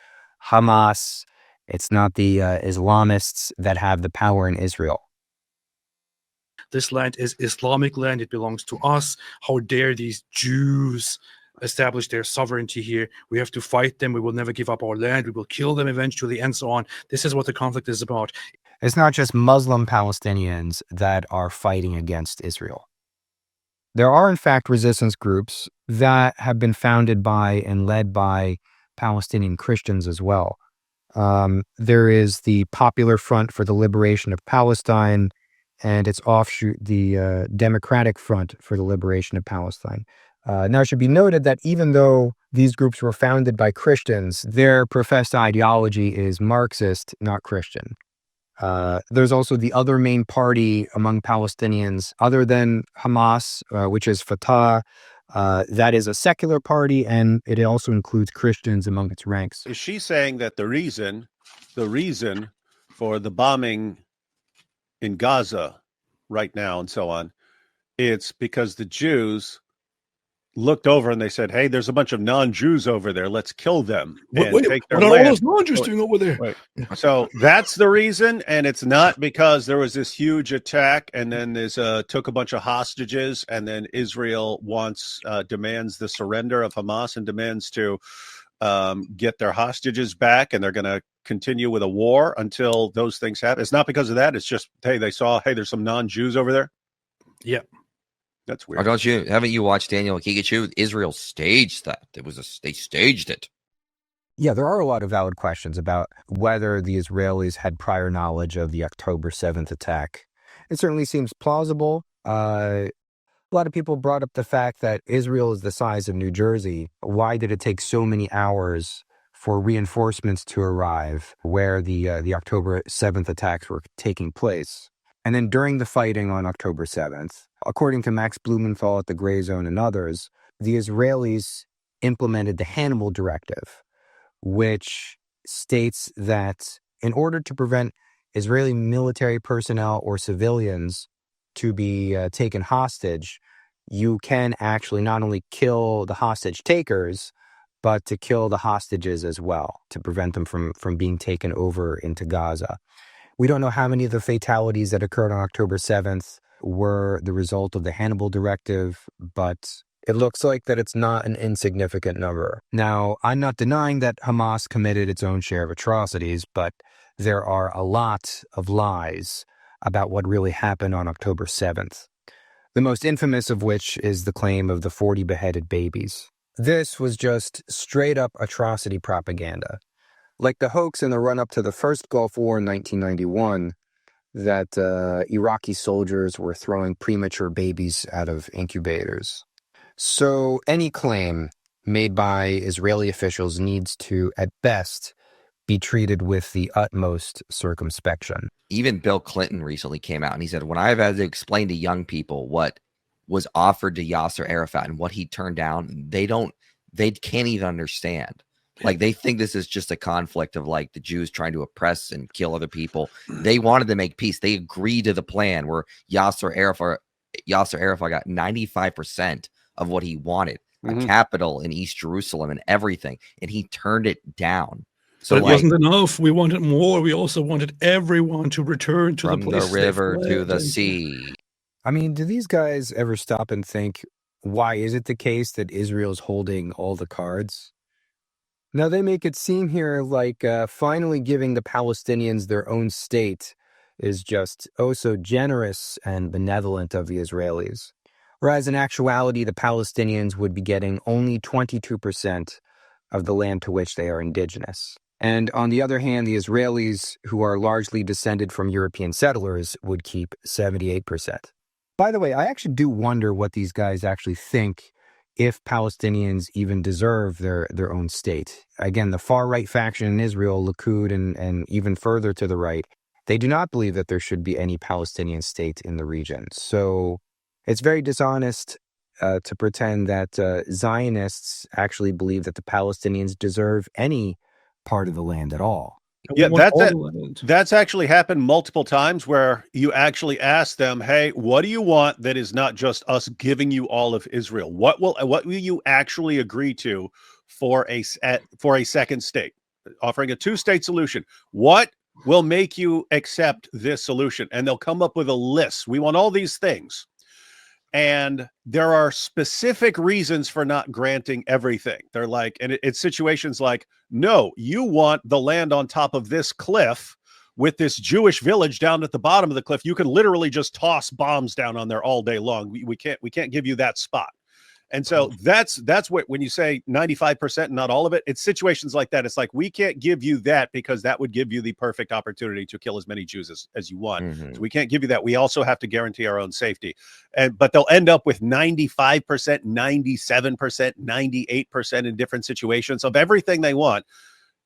S1: Hamas, it's not the Islamists that have the power in Israel.
S4: This land is Islamic land. It belongs to us. How dare these Jews establish their sovereignty here? We have to fight them. We will never give up our land. We will kill them eventually, and so on. This is what the conflict is about.
S1: It's not just Muslim Palestinians that are fighting against Israel. There are, in fact, resistance groups that have been founded by and led by Palestinian Christians as well. There is the Popular Front for the Liberation of Palestine, and its offshoot, the Democratic Front for the Liberation of Palestine. Now, it should be noted that even though these groups were founded by Christians, their professed ideology is Marxist, not Christian. There's also the other main party among Palestinians, other than Hamas, which is Fatah. That is a secular party, and it also includes Christians among its ranks.
S3: Is she saying that the reason for the bombing in Gaza right now and so on, it's because the Jews looked over and they said, "Hey, there's a bunch of non-Jews over there. Let's kill them and take their
S6: what are all
S3: land."
S6: those non-Jews doing over there?
S3: Right. So that's the reason, and it's not because there was this huge attack and then there's took a bunch of hostages, and then Israel demands the surrender of Hamas and demands to get their hostages back, and they're going to continue with a war until those things happen. It's not because of that. It's just, hey, they saw, hey, there's some non-Jews over there.
S4: Yeah.
S3: That's weird.
S2: Or haven't you watched Daniel Kikichu? Israel staged that. They staged it.
S1: Yeah, there are a lot of valid questions about whether the Israelis had prior knowledge of the October 7th attack. It certainly seems plausible. A lot of people brought up the fact that Israel is the size of New Jersey. Why did it take so many hours for reinforcements to arrive where the October 7th attacks were taking place? And then during the fighting on October 7th, according to Max Blumenthal at the Gray Zone and others, the Israelis implemented the Hannibal Directive, which states that in order to prevent Israeli military personnel or civilians to be taken hostage, you can actually not only kill the hostage takers, but to kill the hostages as well, to prevent them from being taken over into Gaza. We don't know how many of the fatalities that occurred on October 7th were the result of the Hannibal Directive, but it looks like that it's not an insignificant number. Now, I'm not denying that Hamas committed its own share of atrocities, but there are a lot of lies about what really happened on October 7th. The most infamous of which is the claim of the 40 beheaded babies. This was just straight up atrocity propaganda. Like the hoax in the run-up to the first Gulf War in 1991, that Iraqi soldiers were throwing premature babies out of incubators. So any claim made by Israeli officials needs to, at best, be treated with the utmost circumspection.
S2: Even Bill Clinton recently came out and he said, when I've had to explain to young people what was offered to Yasser Arafat and what he turned down, they can't even understand. Like, they think this is just a conflict of like the Jews trying to oppress and kill other people. They wanted to make peace. They agreed to the plan where Yasser Arafat got 95% of what he wanted, a capital in East Jerusalem and everything, and he turned it down. So
S4: but it wasn't enough. We wanted more. We also wanted everyone to return to the place,
S2: from the river to the sea.
S1: I mean, do these guys ever stop and think, why is it the case that Israel's holding all the cards? Now, they make it seem here like finally giving the Palestinians their own state is just oh so generous and benevolent of the Israelis. Whereas in actuality, the Palestinians would be getting only 22% of the land to which they are indigenous. And on the other hand, the Israelis, who are largely descended from European settlers, would keep 78%. By the way, I actually do wonder what these guys actually think if Palestinians even deserve their own state. Again, the far-right faction in Israel, Likud, and even further to the right, they do not believe that there should be any Palestinian state in the region. So it's very dishonest to pretend that Zionists actually believe that the Palestinians deserve any part of the land at all.
S3: Yeah, that's actually happened multiple times where you actually ask them, hey, what do you want that is not just us giving you all of Israel? What will you actually agree to for a second state? Offering a two-state solution. What will make you accept this solution? And they'll come up with a list. We want all these things. And there are specific reasons for not granting everything. They're like, and it's situations like, no, you want the land on top of this cliff with this Jewish village down at the bottom of the cliff. You can literally just toss bombs down on there all day long. We can't give you that spot. And so that's what, when you say 95%, not all of it, it's situations like that. It's like, we can't give you that because that would give you the perfect opportunity to kill as many Jews as you want. So we can't give you that. We also have to guarantee our own safety. But they'll end up with 95%, 97%, 98% in different situations of everything they want.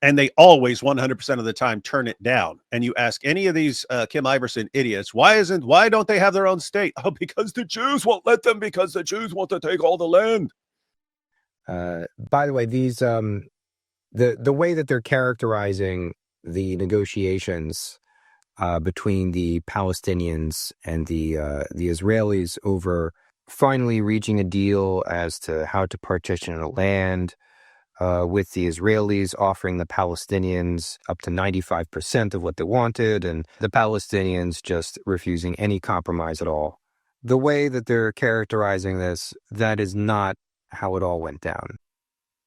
S3: And they always 100% of the time turn it down. And you ask any of these Kim Iverson idiots, why don't they have their own state? Oh, because the Jews won't let them, because the Jews want to take all the land.
S1: By the way, these the way that they're characterizing the negotiations between the Palestinians and the Israelis over finally reaching a deal as to how to partition the land, with the Israelis offering the Palestinians up to 95% of what they wanted, and the Palestinians just refusing any compromise at all. The way that they're characterizing this, that is not how it all went down.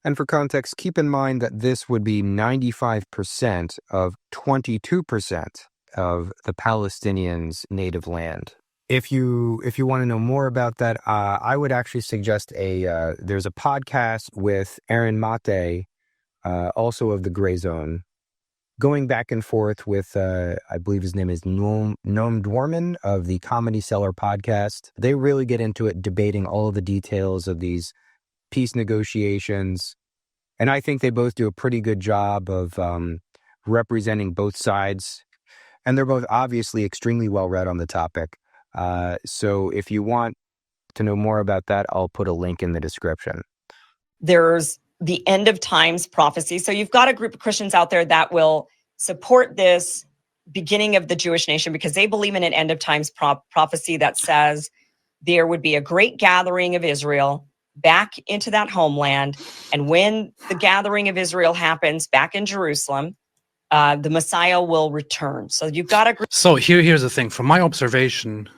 S1: And for context, keep in mind that this would be 95% of 22% of the Palestinians' native land. If you want to know more about that, I would actually suggest there's a podcast with Aaron Mate, also of the Gray Zone, going back and forth with, I believe his name is Noam Dworman of the Comedy Cellar podcast. They really get into it, debating all of the details of these peace negotiations. And I think they both do a pretty good job of representing both sides. And they're both obviously extremely well read on the topic. So if you want to know more about that, I'll put a link in the description.
S5: There's the end of times prophecy. So you've got a group of Christians out there that will support this beginning of the Jewish nation because they believe in an end of times prophecy that says there would be a great gathering of Israel back into that homeland. And when the gathering of Israel happens back in Jerusalem, the Messiah will return. So you've got a group.
S4: So here's the thing. From my observation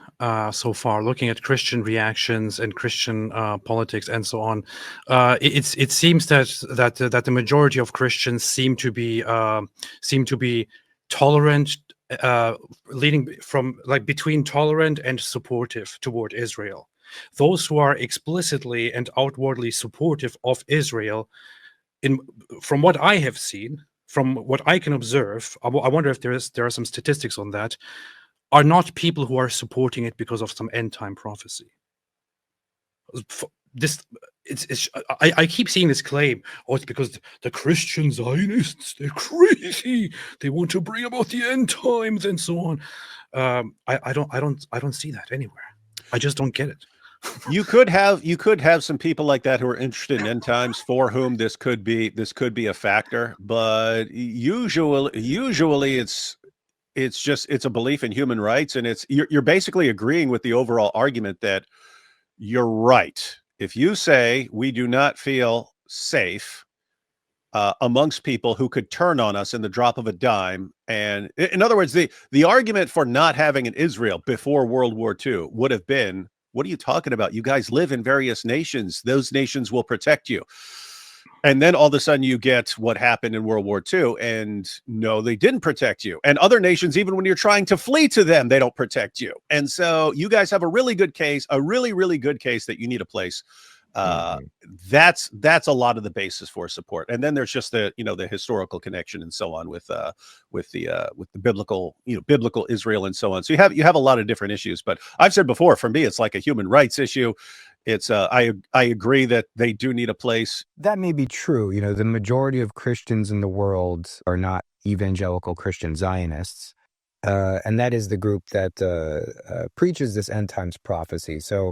S4: so far, looking at Christian reactions and Christian politics and so on, it seems that the majority of Christians seem to be tolerant, leading from like between tolerant and supportive toward Israel. Those who are explicitly and outwardly supportive of Israel, from what I have seen, from what I can observe, I wonder if there are some statistics on that, are not people who are supporting it because of some end time prophecy. I keep seeing this claim, oh, it's because the Christian Zionists, they're crazy, they want to bring about the end times and so on. I don't see that anywhere. I just don't get it.
S3: You could have some people like that who are interested in end times for whom this could be a factor, but usually it's a belief in human rights, and you're basically agreeing with the overall argument that you're right. If you say we do not feel safe amongst people who could turn on us in the drop of a dime, and in other words, the argument for not having an Israel before World War II would have been, what are you talking about? You guys live in various nations. Those nations will protect you. And then all of a sudden you get what happened in World War II, and no, they didn't protect you. And other nations, even when you're trying to flee to them, they don't protect you. And so you guys have a really good case, a really, really good case that you need a place. That's a lot of the basis for support. And then there's just the historical connection and so on with the biblical Israel and so on. So you have a lot of different issues, but I've said before, for me, it's like a human rights issue. It's I agree that they do need a place.
S1: That may be true. The majority of Christians in the world are not evangelical Christian Zionists. And that is the group that preaches this end times prophecy. So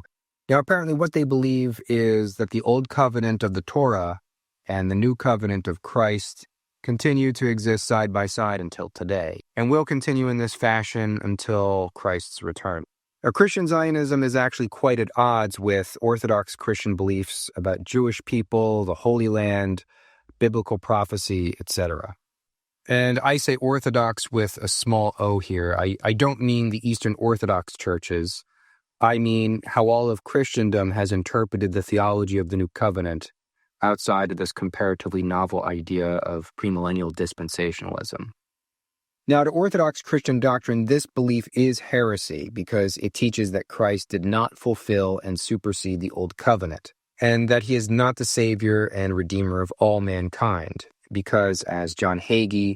S1: apparently what they believe is that the old covenant of the Torah and the new covenant of Christ continue to exist side by side until today, and will continue in this fashion until Christ's return. Christian Zionism is actually quite at odds with Orthodox Christian beliefs about Jewish people, the Holy Land, biblical prophecy, etc. And I say Orthodox with a small o here. I don't mean the Eastern Orthodox churches. I mean how all of Christendom has interpreted the theology of the New Covenant outside of this comparatively novel idea of premillennial dispensationalism. Now, to Orthodox Christian doctrine, this belief is heresy because it teaches that Christ did not fulfill and supersede the Old Covenant, and that he is not the Savior and Redeemer of all mankind, because, as John Hagee,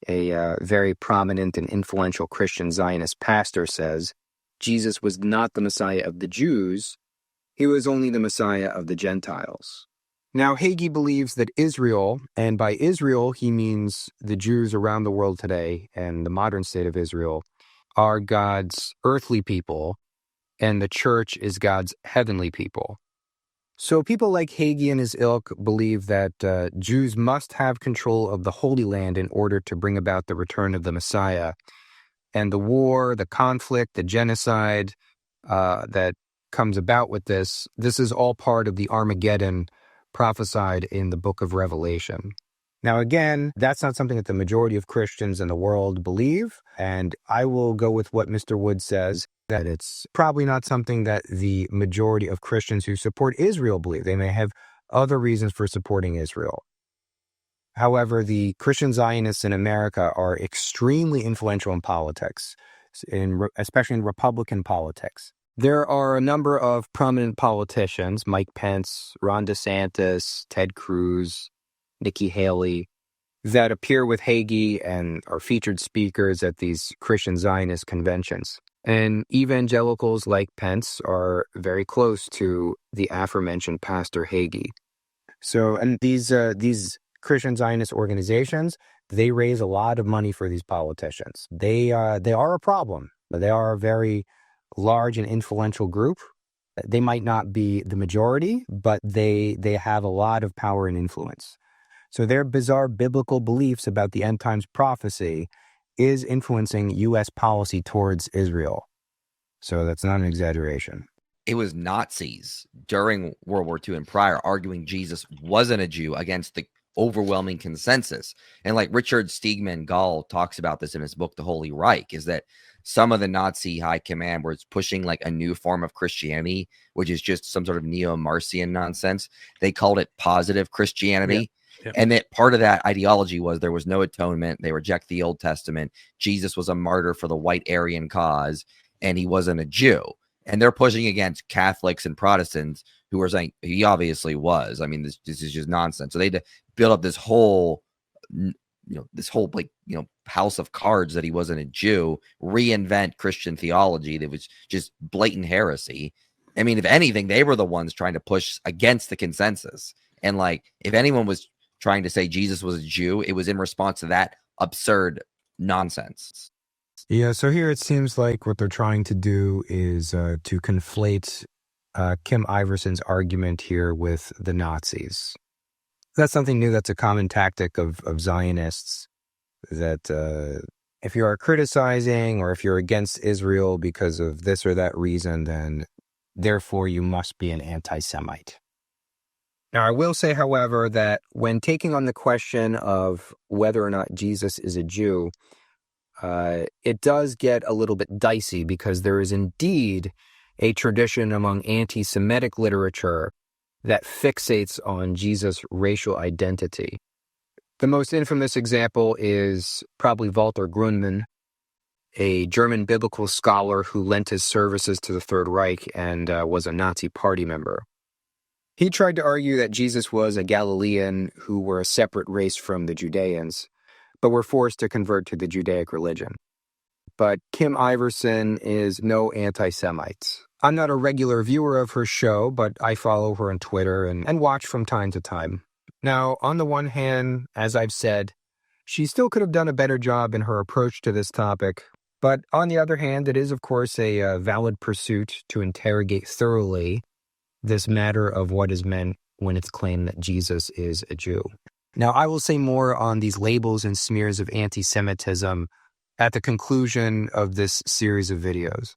S1: a very prominent and influential Christian Zionist pastor, says, Jesus was not the Messiah of the Jews, he was only the Messiah of the Gentiles. Now, Hagee believes that Israel, and by Israel he means the Jews around the world today and the modern state of Israel, are God's earthly people, and the church is God's heavenly people. So people like Hagee and his ilk believe that Jews must have control of the Holy Land in order to bring about the return of the Messiah. And the war, the conflict, the genocide that comes about with this is all part of the Armageddon prophesied in the book of Revelation. Now, again, that's not something that the majority of Christians in the world believe, and I will go with what Mr. Wood says, that it's probably not something that the majority of Christians who support Israel believe. They may have other reasons for supporting Israel. However, the Christian Zionists in America are extremely influential in politics, especially in Republican politics. There are a number of prominent politicians, Mike Pence, Ron DeSantis, Ted Cruz, Nikki Haley, that appear with Hagee and are featured speakers at these Christian Zionist conventions. And evangelicals like Pence are very close to the aforementioned Pastor Hagee. So, and these Christian Zionist organizations, they raise a lot of money for these politicians. They are a problem, but they are a very large and influential group. They might not be the majority, but they have a lot of power and influence. So their bizarre biblical beliefs about the end times prophecy is influencing U.S. policy towards Israel. So that's not an exaggeration.
S2: It was Nazis during World War II and prior arguing Jesus wasn't a Jew against the overwhelming consensus. And like Richard Steigman Gall talks about this in his book, The Holy Reich, is that some of the Nazi high command was pushing like a new form of Christianity, which is just some sort of neo-Marcion nonsense. They called it positive Christianity. Yeah. Yep. And that part of that ideology was there was no atonement. They reject the Old Testament. Jesus was a martyr for the white Aryan cause, and he wasn't a Jew. And they're pushing against Catholics and Protestants who are saying he obviously was. I mean, this is just nonsense. So they had to build up this whole, house of cards that he wasn't a Jew, reinvent Christian theology that was just blatant heresy. I mean, if anything, they were the ones trying to push against the consensus. And like, if anyone was trying to say Jesus was a Jew, it was in response to that absurd nonsense.
S1: Yeah, so here it seems like what they're trying to do is to conflate Kim Iverson's argument here with the Nazis. That's something new. That's a common tactic of Zionists, that if you are criticizing or if you're against Israel because of this or that reason, then therefore you must be an anti-Semite. Now, I will say, however, that when taking on the question of whether or not Jesus is a Jew, it does get a little bit dicey because there is indeed a tradition among anti-Semitic literature that fixates on Jesus' racial identity. The most infamous example is probably Walter Grundmann, a German biblical scholar who lent his services to the Third Reich and was a Nazi party member. He tried to argue that Jesus was a Galilean who were a separate race from the Judeans, but were forced to convert to the Judaic religion. But Kim Iverson is no anti-Semite. I'm not a regular viewer of her show, but I follow her on Twitter and watch from time to time. Now, on the one hand, as I've said, she still could have done a better job in her approach to this topic. But on the other hand, it is, of course, a valid pursuit to interrogate thoroughly this matter of what is meant when it's claimed that Jesus is a Jew. Now, I will say more on these labels and smears of anti-Semitism at the conclusion of this series of videos.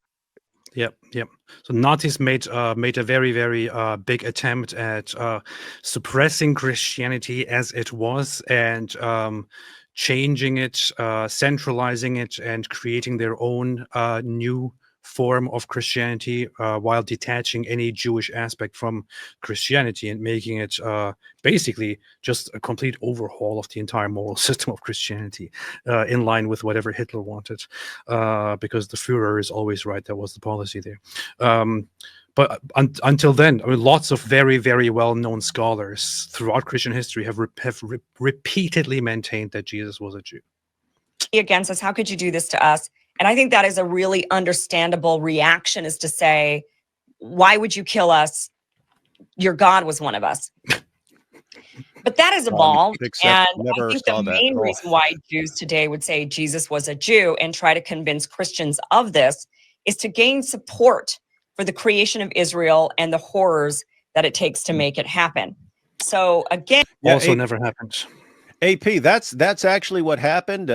S4: Yep. So Nazis made a very, very big attempt at suppressing Christianity as it was and changing it, centralizing it, and creating their own new form of Christianity while detaching any Jewish aspect from Christianity and making it basically just a complete overhaul of the entire moral system of Christianity in line with whatever Hitler wanted, because the Führer is always right. That was the policy there. But until then, I mean, lots of very, very well-known scholars throughout Christian history have repeatedly maintained that Jesus was a Jew.
S5: Against us, how could you do this to us? And I think that is a really understandable reaction, is to say, why would you kill us? Your God was one of us. But that has evolved,
S3: except
S5: and
S3: never
S5: I think
S3: saw
S5: the
S3: that at
S5: main
S3: all.
S5: reason why Jews today would say Jesus was a Jew and try to convince Christians of this is to gain support for the creation of Israel and the horrors that it takes to make it happen. So again,
S4: Also never happened.
S3: AP, that's actually what happened.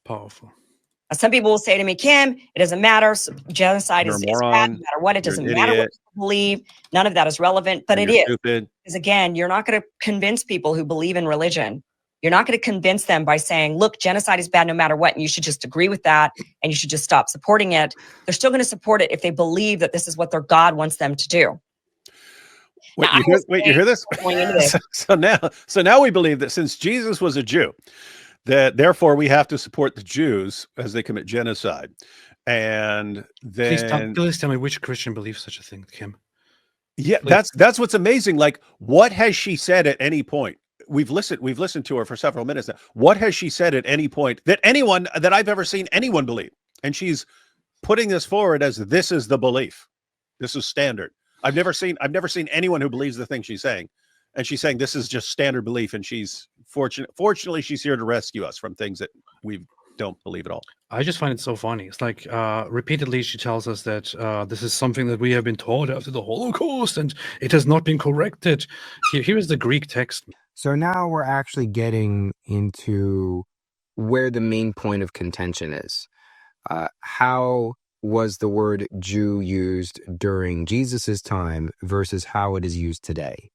S4: Powerful.
S5: some people will say to me, Kim, it doesn't matter. Genocide
S3: You're
S5: is
S3: a
S5: bad,
S3: moron.
S5: no matter what. It
S3: You're
S5: doesn't
S3: an
S5: matter what
S3: idiot.
S5: you believe. None of that is relevant, but it
S3: You're
S5: is.
S3: stupid.
S5: Because again, you're not going to convince people who believe in religion. You're not going to convince them by saying, look, genocide is bad no matter what, and you should just agree with that, and you should just stop supporting it. They're still going to support it if they believe that this is what their God wants them to do.
S3: Wait,
S5: Now,
S3: you hear this?
S5: Going into this.
S3: So now we believe that since Jesus was a Jew, that therefore we have to support the Jews as they commit genocide. And then
S4: please tell me which Christian believes such a thing, Kim.
S3: Yeah,
S4: Please.
S3: that's what's amazing. Like, what has she said at any point? We've listened to her for several minutes now. What has she said at any point that I've ever seen anyone believe? And she's putting this forward as this is the belief. This is standard. I've never seen anyone who believes the thing she's saying. And she's saying this is just standard belief. And she's fortunately, she's here to rescue us from things that we don't believe at all.
S4: I just find it so funny. It's like repeatedly she tells us that this is something that we have been taught after the Holocaust and it has not been corrected. Here is the Greek text.
S1: So now we're actually getting into where the main point of contention is. How was the word Jew used during Jesus's time versus how it is used today?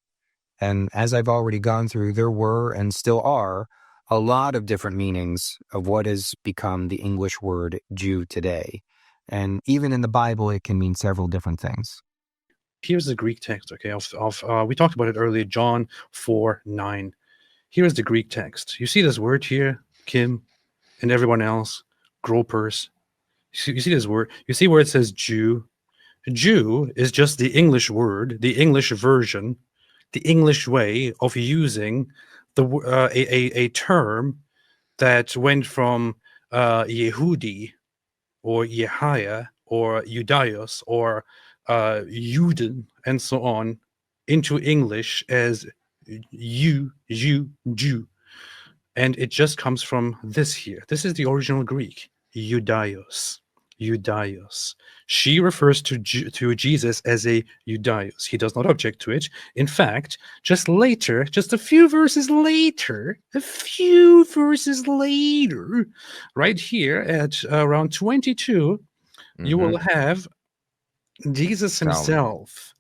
S1: And as I've already gone through, there were and still are a lot of different meanings of what has become the English word Jew today. And even in the Bible, it can mean several different things.
S4: Here's the Greek text, okay, we talked about it earlier, John 4:9. Here's the Greek text. You see this word here, Kim, and everyone else, gropers. You see this word? You see where it says Jew? Jew is just the English word, the English version, the English way of using a term that went from Yehudi or Yehiah or Ioudaios or Juden and so on into English as Jew. And it just comes from this here. This is the original Greek, Ioudaios. She refers to Jesus as a Ioudaios. He does not object to it. In fact, just a few verses later, right here at around 22, you will have Jesus himself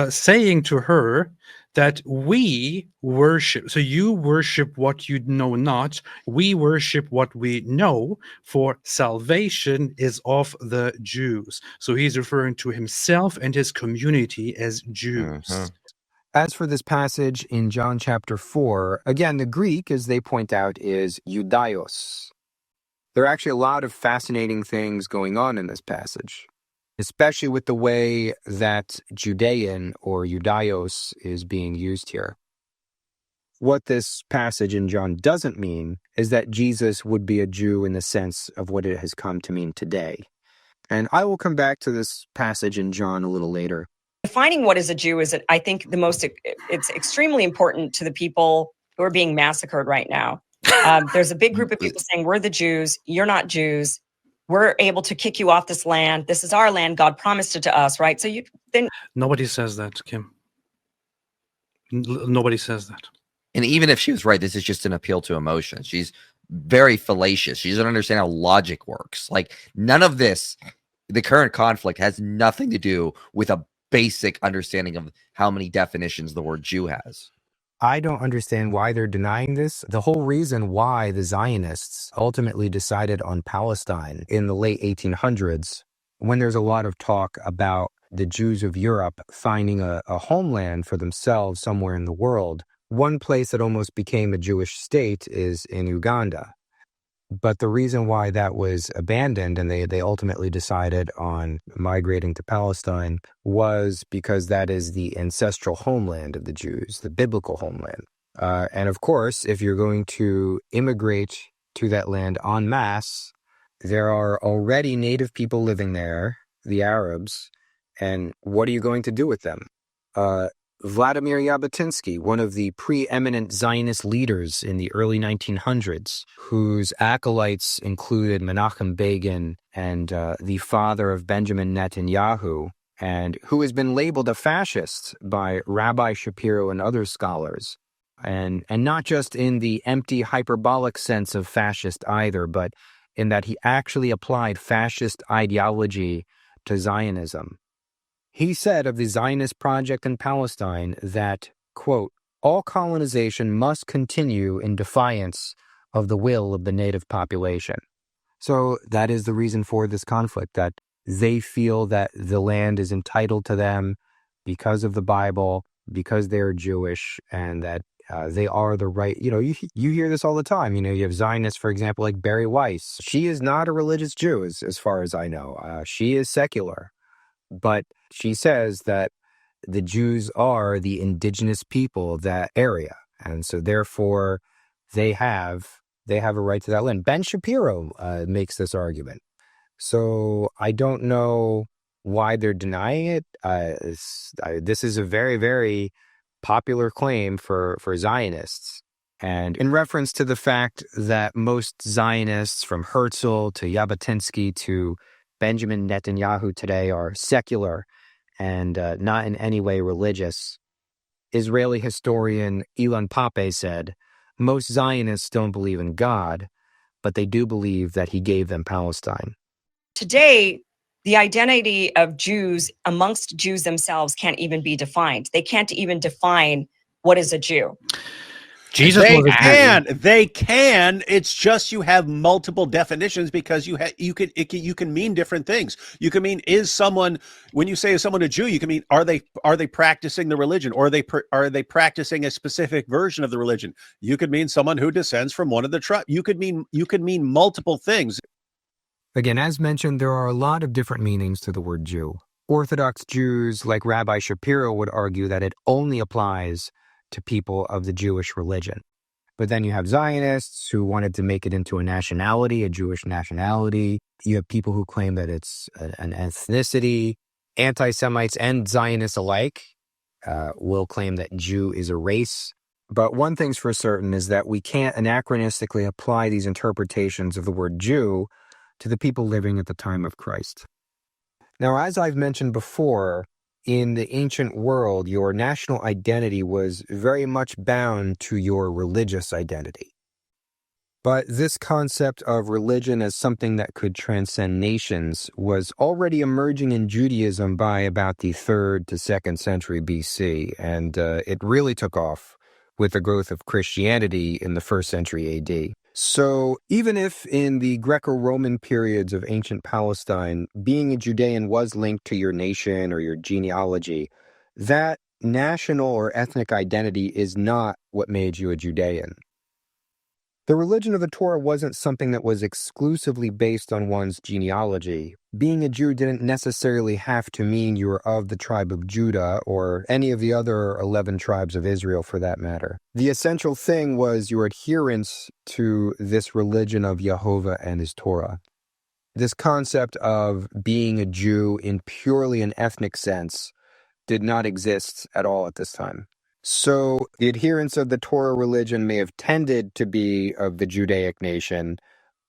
S4: saying to her that we worship. So you worship what you know not. We worship what we know, for salvation is of the Jews. So he's referring to himself and his community as Jews.
S1: As for this passage in John chapter 4, again, the Greek, as they point out, is Ioudaios. There are actually a lot of fascinating things going on in this passage, especially with the way that Judean or Ioudaios is being used here. What this passage in John doesn't mean is that Jesus would be a Jew in the sense of what it has come to mean today. And I will come back to this passage in John a little later.
S5: Defining what is a Jew is, I think, it's extremely important to the people who are being massacred right now. There's a big group of people saying, we're the Jews, you're not Jews. We're able to kick you off this land. This is our land. God promised it to us, right? So
S4: Nobody says that, Kim. Nobody says that.
S2: And even if she was right, this is just an appeal to emotion. She's very fallacious. She doesn't understand how logic works. Like, none of this, the current conflict has nothing to do with a basic understanding of how many definitions the word Jew has.
S1: I don't understand why they're denying this. The whole reason why the Zionists ultimately decided on Palestine in the late 1800s, when there's a lot of talk about the Jews of Europe finding a homeland for themselves somewhere in the world, one place that almost became a Jewish state is in Uganda. But the reason why that was abandoned and they ultimately decided on migrating to Palestine was because that is the ancestral homeland of the Jews, the biblical homeland. And of course, if you're going to immigrate to that land en masse, there are already native people living there, the Arabs, and what are you going to do with them? Vladimir Jabotinsky, one of the preeminent Zionist leaders in the early 1900s, whose acolytes included Menachem Begin and the father of Benjamin Netanyahu, and who has been labeled a fascist by Rabbi Shapiro and other scholars. And not just in the empty hyperbolic sense of fascist either, but in that he actually applied fascist ideology to Zionism. He said of the Zionist project in Palestine that, quote, all colonization must continue in defiance of the will of the native population. So that is the reason for this conflict, that they feel that the land is entitled to them because of the Bible, because they're Jewish, and that they are the right, you hear this all the time. You have Zionists, for example, like Barry Weiss. She is not a religious Jew, as far as I know. She is secular. But she says that the Jews are the indigenous people of that area. And so therefore they have a right to that land. Ben Shapiro makes this argument. So I don't know why they're denying it. This is a very, very popular claim for Zionists. And in reference to the fact that most Zionists, from Herzl to Jabotinsky to Benjamin Netanyahu today, are secular and not in any way religious, Israeli historian Elon said, most Zionists don't believe in God, but they do believe that he gave them Palestine.
S5: Today, the identity of Jews amongst Jews themselves can't even be defined. They can't even define what is a Jew.
S4: Jesus
S3: They
S4: was a
S3: can.
S4: Jew.
S3: They can. It's just you have multiple definitions because you can mean different things. You can mean when you say is someone a Jew, you can mean are they practicing the religion, or are they practicing a specific version of the religion? You could mean someone who descends from one of the tribes. You could mean multiple things.
S1: Again, as mentioned, there are a lot of different meanings to the word Jew. Orthodox Jews like Rabbi Shapiro would argue that it only applies to people of the Jewish religion. But then you have Zionists who wanted to make it into a nationality, a Jewish nationality. You have people who claim that it's an ethnicity. Anti-Semites and Zionists alike will claim that Jew is a race. But one thing's for certain is that we can't anachronistically apply these interpretations of the word Jew to the people living at the time of Christ. Now, as I've mentioned before, in the ancient world, your national identity was very much bound to your religious identity. But this concept of religion as something that could transcend nations was already emerging in Judaism by about the 3rd to 2nd century BC, and it really took off with the growth of Christianity in the 1st century AD. So even if in the Greco-Roman periods of ancient Palestine, being a Judean was linked to your nation or your genealogy, that national or ethnic identity is not what made you a Judean. The religion of the Torah wasn't something that was exclusively based on one's genealogy. Being a Jew didn't necessarily have to mean you were of the tribe of Judah or any of the other 11 tribes of Israel for that matter. The essential thing was your adherence to this religion of Yehovah and his Torah. This concept of being a Jew in purely an ethnic sense did not exist at all at this time. So the adherents of the Torah religion may have tended to be of the Judaic nation,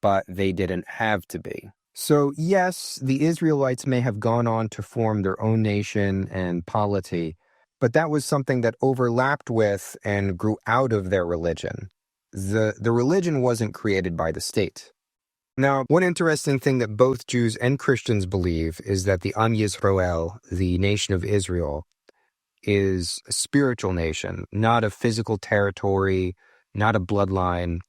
S1: but they didn't have to be. So yes, the Israelites may have gone on to form their own nation and polity, but that was something that overlapped with and grew out of their religion. The religion wasn't created by the state. Now, one interesting thing that both Jews and Christians believe is that the Am Yisrael, the nation of Israel, is a spiritual nation, not a physical territory, not a bloodline.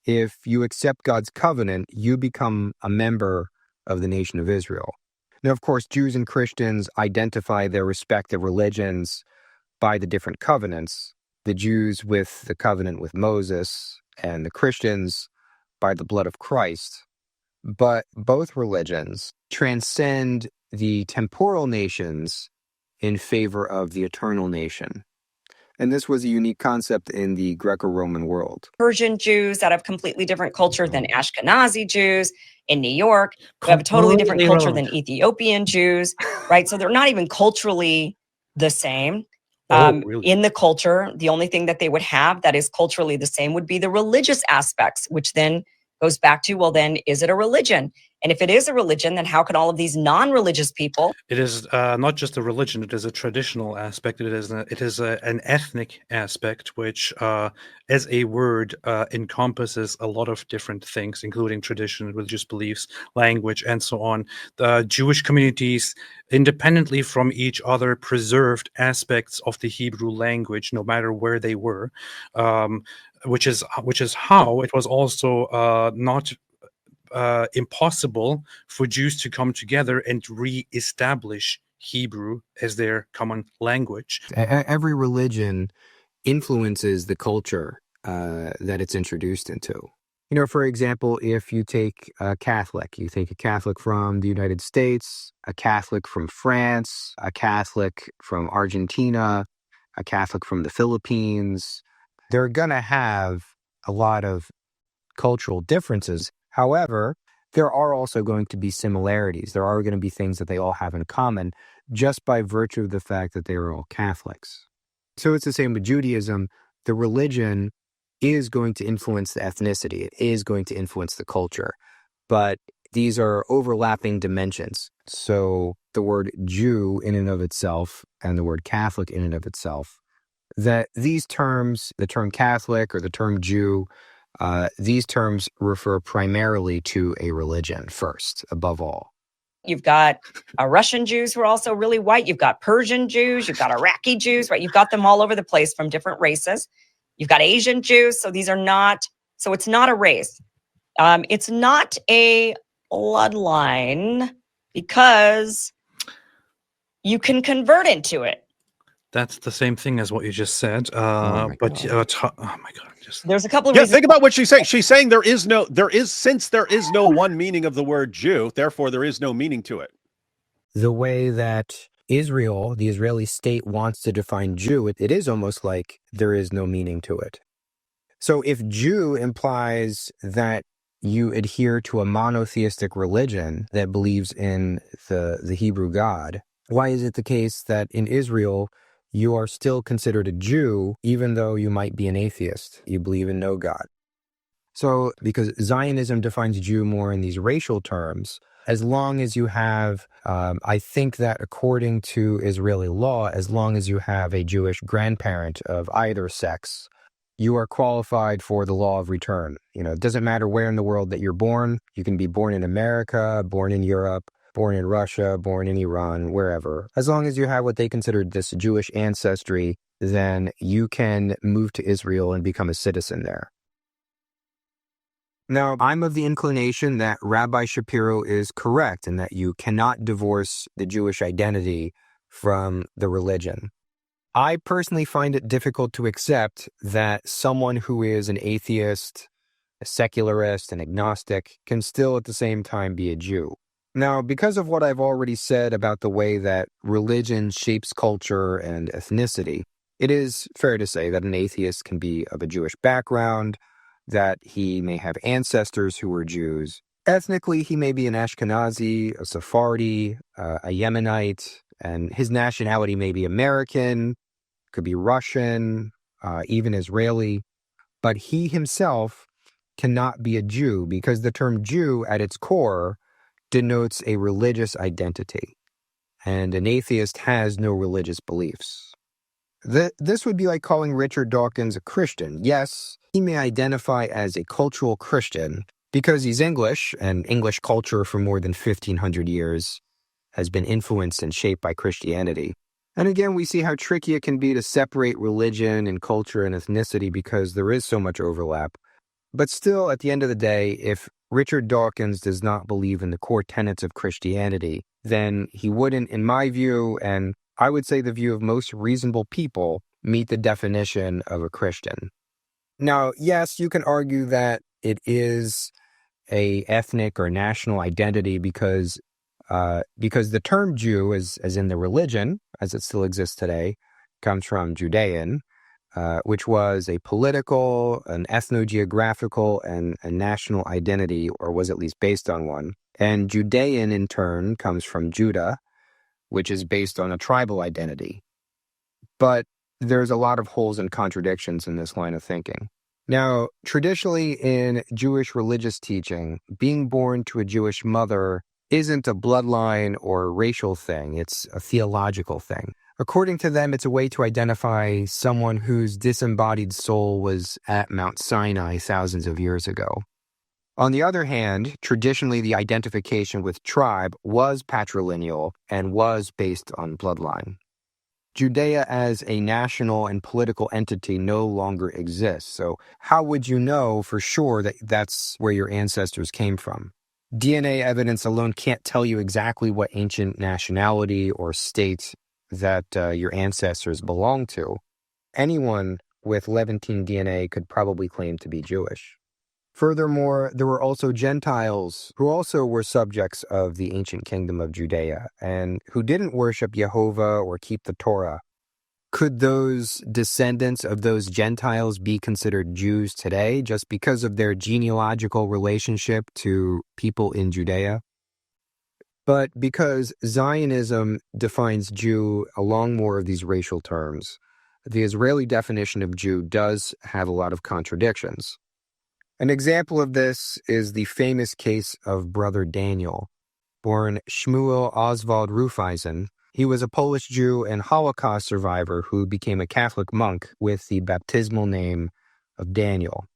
S1: If you accept God's covenant, you become a member of the nation of Israel. Now, of course, Jews and Christians identify their respective religions by the different covenants. The Jews with the covenant with Moses, and the Christians by the blood of Christ, but both religions transcend the temporal nations in favor of the eternal nation. And this was a unique concept in the Greco-Roman world.
S5: Persian Jews that have completely different culture than Ashkenazi Jews. In New York, we have a totally different culture than Ethiopian Jews, right? So they're not even culturally the same.
S4: Really?
S5: In the culture, the only thing that they would have that is culturally the same would be the religious aspects, which then goes back to, well, then is it a religion? And if it is a religion, then how can all of these non-religious people?
S4: It is not just a religion; it is a traditional aspect. It is an ethnic aspect, which, as a word, encompasses a lot of different things, including tradition, religious beliefs, language, and so on. The Jewish communities, independently from each other, preserved aspects of the Hebrew language, no matter where they were. Which is how it was also not impossible for Jews to come together and re-establish Hebrew as their common language.
S1: Every religion influences the culture that it's introduced into. You know, for example, if you take a Catholic, you take a Catholic from the United States, a Catholic from France, a Catholic from Argentina, a Catholic from the Philippines, they're going to have a lot of cultural differences. However, there are also going to be similarities. There are going to be things that they all have in common just by virtue of the fact that they are all Catholics. So it's the same with Judaism. The religion is going to influence the ethnicity. It is going to influence the culture. But these are overlapping dimensions. So the word Jew in and of itself and the word Catholic in and of itself, that these terms, the term Catholic or the term Jew, these terms refer primarily to a religion first, above all.
S5: You've got Russian Jews who are also really white. You've got Persian Jews. You've got Iraqi Jews, right? You've got them all over the place from different races. You've got Asian Jews. So these are not, so it's not a race. It's not a bloodline because you can convert into it.
S3: That's the same thing as what you just said.
S2: Oh my
S3: But
S2: God.
S3: oh my God,
S5: There's a couple of
S3: yeah.
S5: reasons.
S3: Think about what she's saying. She's saying since there is no one meaning of the word Jew, therefore there is no meaning to it.
S1: The way that Israel, the Israeli state, wants to define Jew, it is almost like there is no meaning to it. So if Jew implies that you adhere to a monotheistic religion that believes in the Hebrew God, why is it the case that in Israel you are still considered a Jew even though you might be an atheist? You believe in no God. So because Zionism defines Jew more in these racial terms, as long as you have, I think that according to Israeli law, as long as you have a Jewish grandparent of either sex, you are qualified for the law of return. You know, it doesn't matter where in the world that you're born. You can be born in America, born in Europe, born in Russia, born in Iran, wherever. As long as you have what they considered this Jewish ancestry, then you can move to Israel and become a citizen there. Now, I'm of the inclination that Rabbi Shapiro is correct and that you cannot divorce the Jewish identity from the religion. I personally find it difficult to accept that someone who is an atheist, a secularist, an agnostic can still at the same time be a Jew. Now, because of what I've already said about the way that religion shapes culture and ethnicity, it is fair to say that an atheist can be of a Jewish background, that he may have ancestors who were Jews. Ethnically, he may be an Ashkenazi, a Sephardi, a Yemenite, and his nationality may be American, could be Russian, even Israeli. But he himself cannot be a Jew because the term Jew at its core denotes a religious identity. And an atheist has no religious beliefs. This would be like calling Richard Dawkins a Christian. Yes, he may identify as a cultural Christian because he's English, and English culture for more than 1,500 years has been influenced and shaped by Christianity. And again, we see how tricky it can be to separate religion and culture and ethnicity because there is so much overlap. But still, at the end of the day, if Richard Dawkins does not believe in the core tenets of Christianity, then he wouldn't, in my view, and I would say the view of most reasonable people, meet the definition of a Christian. Now, yes, you can argue that it is a ethnic or national identity because the term Jew, as in the religion, as it still exists today, comes from Judean, which was a political, an ethno-geographical, and a national identity, or was at least based on one. And Judean, in turn, comes from Judah, which is based on a tribal identity. But there's a lot of holes and contradictions in this line of thinking. Now, traditionally in Jewish religious teaching, being born to a Jewish mother isn't a bloodline or racial thing, it's a theological thing. According to them, it's a way to identify someone whose disembodied soul was at Mount Sinai thousands of years ago. On the other hand, traditionally the identification with tribe was patrilineal and was based on bloodline. Judea as a national and political entity no longer exists. So how would you know for sure that that's where your ancestors came from? DNA evidence alone can't tell you exactly what ancient nationality or state that your ancestors belong to. Anyone with Levantine DNA could probably claim to be Jewish. Furthermore, there were also Gentiles who also were subjects of the ancient kingdom of Judea and who didn't worship Jehovah or keep the Torah. Could those descendants of those Gentiles be considered Jews today just because of their genealogical relationship to people in Judea? But because Zionism defines Jew along more of these racial terms, the Israeli definition of Jew does have a lot of contradictions. An example of this is the famous case of Brother Daniel, born Shmuel Oswald Rufeisen. He was a Polish Jew and Holocaust survivor who became a Catholic monk with the baptismal name of Daniel.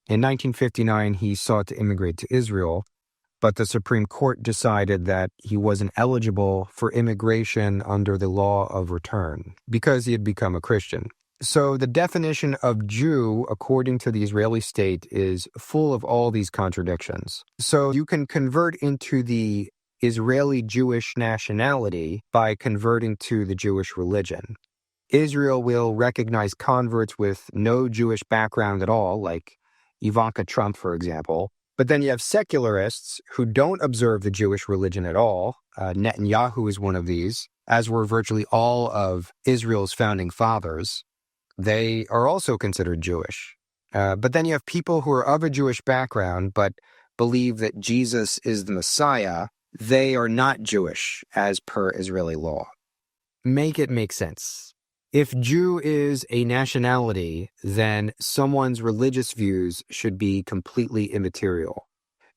S1: In 1959, he sought to immigrate to Israel, but the Supreme Court decided that he wasn't eligible for immigration under the law of return because he had become a Christian. So the definition of Jew, according to the Israeli state, is full of all these contradictions. So you can convert into the Israeli Jewish nationality by converting to the Jewish religion. Israel will recognize converts with no Jewish background at all, like Ivanka Trump, for example. But then you have secularists who don't observe the Jewish religion at all. Netanyahu is one of these, as were virtually all of Israel's founding fathers. They are also considered Jewish. But then you have people who are of a Jewish background but believe that Jesus is the Messiah. They are not Jewish as per Israeli law. Make it make sense. If Jew is a nationality, then someone's religious views should be completely immaterial,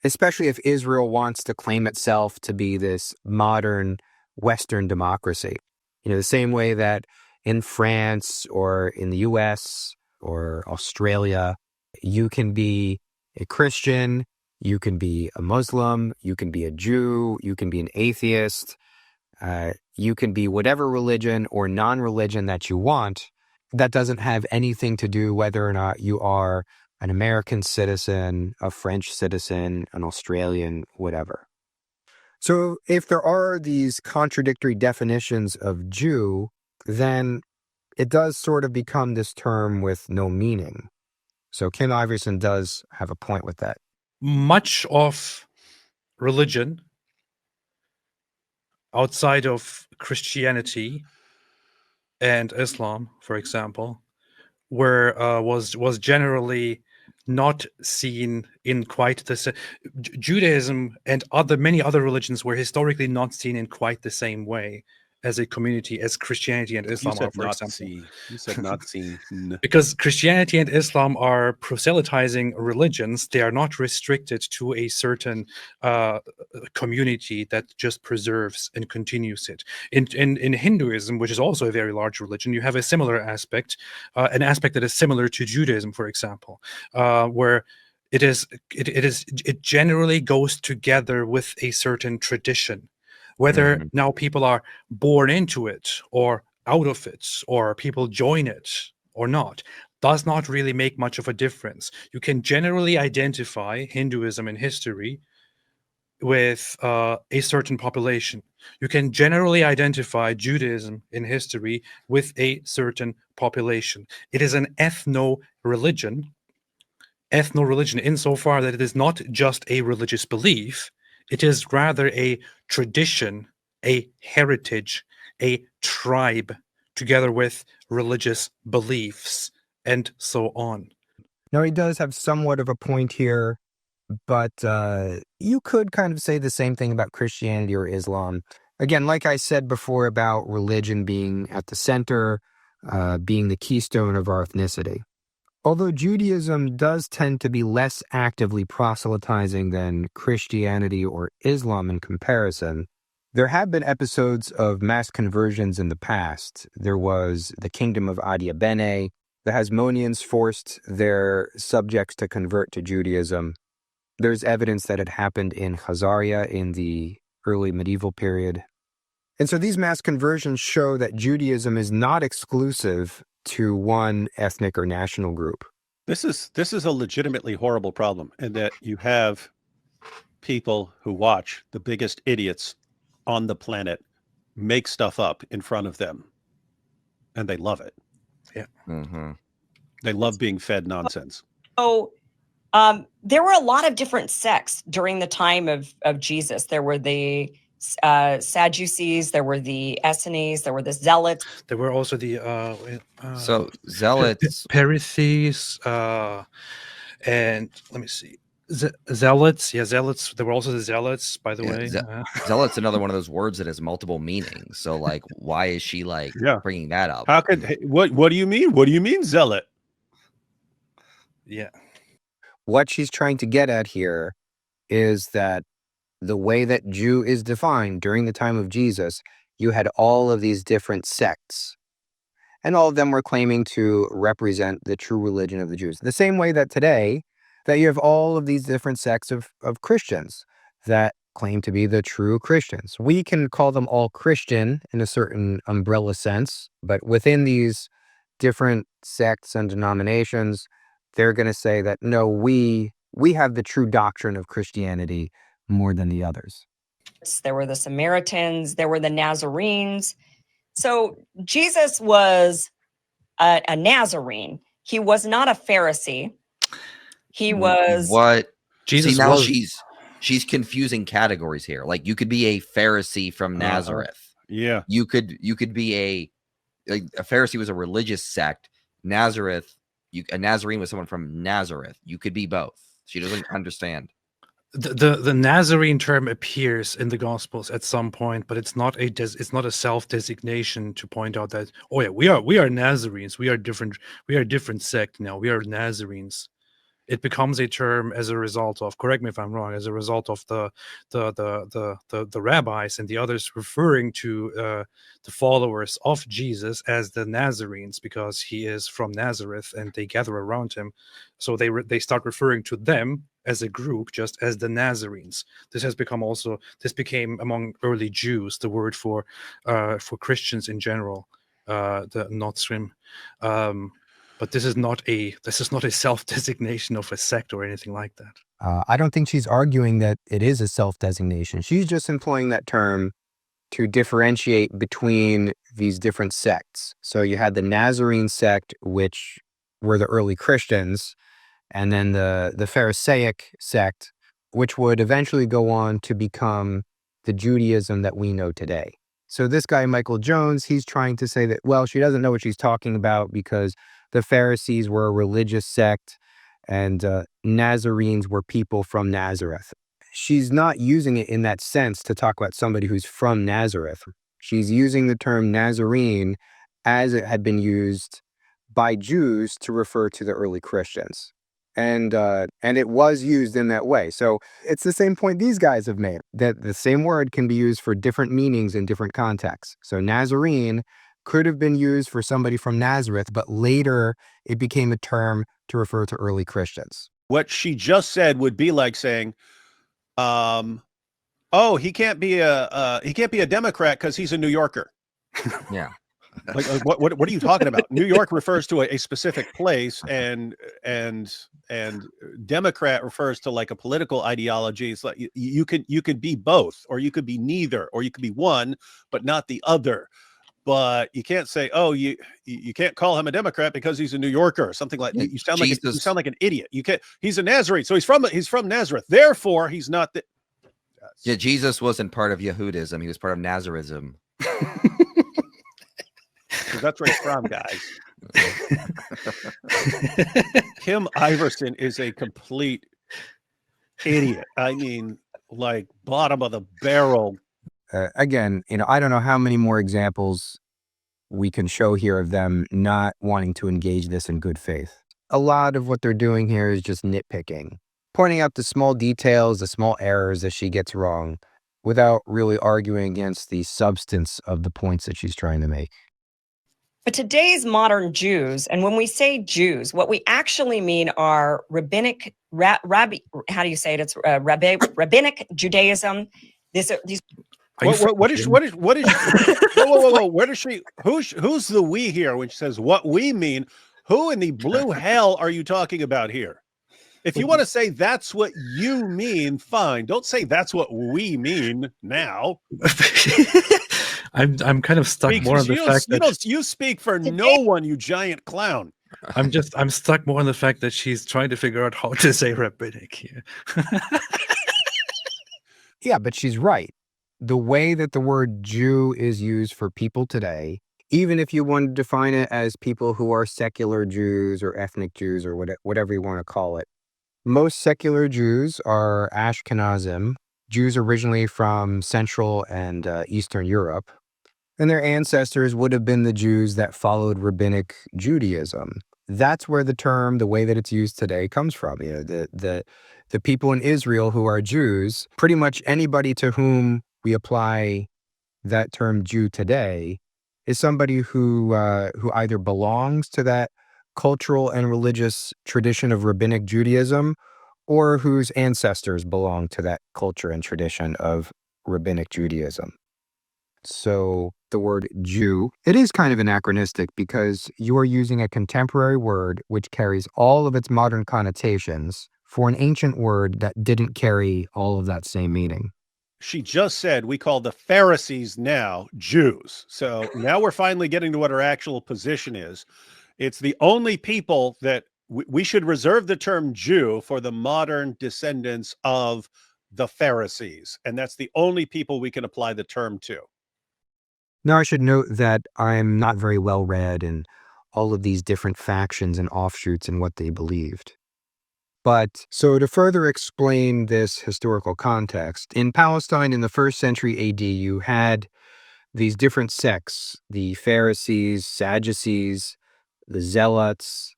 S1: especially if Israel wants to claim itself to be this modern Western democracy. The same way that in France or in the US or Australia, you can be a Christian, you can be a Muslim, you can be a Jew, you can be an atheist, you can be whatever religion or non-religion that you want. That doesn't have anything to do whether or not you are an American citizen, a French citizen, an Australian, whatever. So if there are these contradictory definitions of Jew, then it does sort of become this term with no meaning. So Kim Iverson does have a point with that.
S4: Much of religion outside of Christianity and Islam, for example, was generally not seen in quite the same. Judaism and many other religions were historically not seen in quite the same way as a community as Christianity and Islam are, for example.
S3: You said not seen.
S4: Because Christianity and Islam are proselytizing religions, they are not restricted to a certain community that just preserves and continues it. In Hinduism, which is also a very large religion, you have a similar aspect, an aspect that is similar to Judaism, for example, where it generally goes together with a certain tradition. Whether now people are born into it or out of it, or people join it or not, does not really make much of a difference. You can generally identify Hinduism in history with a certain population. You can generally identify Judaism in history with a certain population. It is an ethno-religion, ethno-religion insofar that it is not just a religious belief, it is rather a tradition, a heritage, a tribe, together with religious beliefs, and so on.
S1: Now, he does have somewhat of a point here, but you could kind of say the same thing about Christianity or Islam. Again, like I said before about religion being at the center, being the keystone of our ethnicity. Although Judaism does tend to be less actively proselytizing than Christianity or Islam in comparison, there have been episodes of mass conversions in the past. There was the Kingdom of Ioudaios. The Hasmoneans forced their subjects to convert to Judaism. There's evidence that it happened in Khazaria in the early medieval period. And so these mass conversions show that Judaism is not exclusive to one ethnic or national group.
S3: This is a legitimately horrible problem, and that you have people who watch the biggest idiots on the planet make stuff up in front of them, and they love it.
S4: Yeah.
S2: Mm-hmm.
S3: They love being fed nonsense.
S5: So there were a lot of different sects during the time of Jesus. There were the Sadducees, there were the Essenes, there were the Zealots.
S4: There were also the
S2: So Zealots,
S4: Pharisees, and let me see, Zealots. Yeah, Zealots. There were also the Zealots, by the way.
S2: Zealot's another one of those words that has multiple meanings. So, like, why is she like bringing that up?
S3: How could what do you mean? What do you mean, zealot?
S4: Yeah.
S1: What she's trying to get at here is that the way that Jew is defined during the time of Jesus, you had all of these different sects, and all of them were claiming to represent the true religion of the Jews. The same way that today, that you have all of these different sects of Christians that claim to be the true Christians. We can call them all Christian in a certain umbrella sense, but within these different sects and denominations, they're going to say that, no, we have the true doctrine of Christianity more than the others.
S5: There were the Samaritans, there were the Nazarenes. So Jesus was a Nazarene. He was not a Pharisee. He was
S2: what
S4: Jesus.
S2: See, now
S4: was...
S2: she's confusing categories here. Like, you could be a Pharisee from Nazareth.
S3: Yeah.
S2: You could be a Pharisee was a religious sect. Nazareth, a Nazarene was someone from Nazareth. You could be both. She doesn't understand.
S4: The Nazarene term appears in the Gospels at some point, but it's not a self-designation to point out that, oh yeah, we are Nazarenes. We are a different sect now. We are Nazarenes. It becomes a term as a result of, correct me if I'm wrong, as a result of the rabbis and the others referring to the followers of Jesus as the Nazarenes, because he is from Nazareth and they gather around him. So they start referring to them as a group just as the Nazarenes. This became among early Jews the word for Christians in general, the Notzrim. But this is not a self-designation of a sect or anything like that.
S1: I don't think she's arguing that it is a self-designation. She's just employing that term to differentiate between these different sects. So you had the Nazarene sect, which were the early Christians, and then the Pharisaic sect, which would eventually go on to become the Judaism that we know today. So this guy, Michael Jones, he's trying to say that, well, she doesn't know what she's talking about because the Pharisees were a religious sect and Nazarenes were people from Nazareth. She's not using it in that sense to talk about somebody who's from Nazareth. She's using the term Nazarene as it had been used by Jews to refer to the early Christians. And it was used in that way. So it's the same point these guys have made, that the same word can be used for different meanings in different contexts. So Nazarene could have been used for somebody from Nazareth, but later it became a term to refer to early Christians.
S3: What she just said would be like saying, oh, he can't be a Democrat because he's a New Yorker.
S2: Yeah.
S3: Like what are you talking about? New York refers to a specific place, and Democrat refers to like a political ideology. It's like you could be both, or you could be neither, or you could be one but not the other. but you can't say, oh, you can't call him a Democrat because he's a New Yorker or something like that. You sound like an idiot. You can't. He's a Nazarene, so he's from Nazareth. Therefore, he's not the.
S2: Yeah, Jesus wasn't part of Yehudism. He was part of Nazarism.
S3: That's where he's from, guys. Kim Iverson is a complete idiot. I mean, like bottom of the barrel.
S1: Again, I don't know how many more examples we can show here of them not wanting to engage this in good faith. A lot of what they're doing here is just nitpicking, pointing out the small details, the small errors that she gets wrong, without really arguing against the substance of the points that she's trying to make.
S5: But today's modern Jews, and when we say Jews, what we actually mean are rabbinic, rabbi, how do you say it? It's rabbinic Judaism. These.
S3: What is whoa, where does she, who's the we here when she says what we mean? Who in the blue hell are you talking about here? If you want to say that's what you mean, fine. Don't say that's what we mean now.
S4: I'm kind of stuck more on the fact that
S3: you speak for no one, you giant clown.
S4: I'm stuck more on the fact that she's trying to figure out how to say rabbinic here.
S1: Yeah, but she's right. The way that the word Jew is used for people today, even if you want to define it as people who are secular Jews or ethnic Jews or whatever you want to call it, most secular Jews are Ashkenazim, Jews originally from Central and Eastern Europe, and their ancestors would have been the Jews that followed rabbinic Judaism. That's where the term, the way that it's used today, comes from. The people in Israel who are Jews, pretty much anybody to whom we apply that term Jew today is somebody who either belongs to that cultural and religious tradition of rabbinic Judaism, or whose ancestors belong to that culture and tradition of rabbinic Judaism. So the word Jew, it is kind of anachronistic because you are using a contemporary word which carries all of its modern connotations for an ancient word that didn't carry all of that same meaning.
S3: She just said we call the Pharisees now Jews. So now we're finally getting to what her actual position is. It's the only people that we should reserve the term Jew for the modern descendants of the Pharisees. And that's the only people we can apply the term to.
S1: Now, I should note that I'm not very well read in all of these different factions and offshoots and what they believed. But so to further explain this historical context, in Palestine in the 1st century AD, you had these different sects, the Pharisees, Sadducees, the Zealots,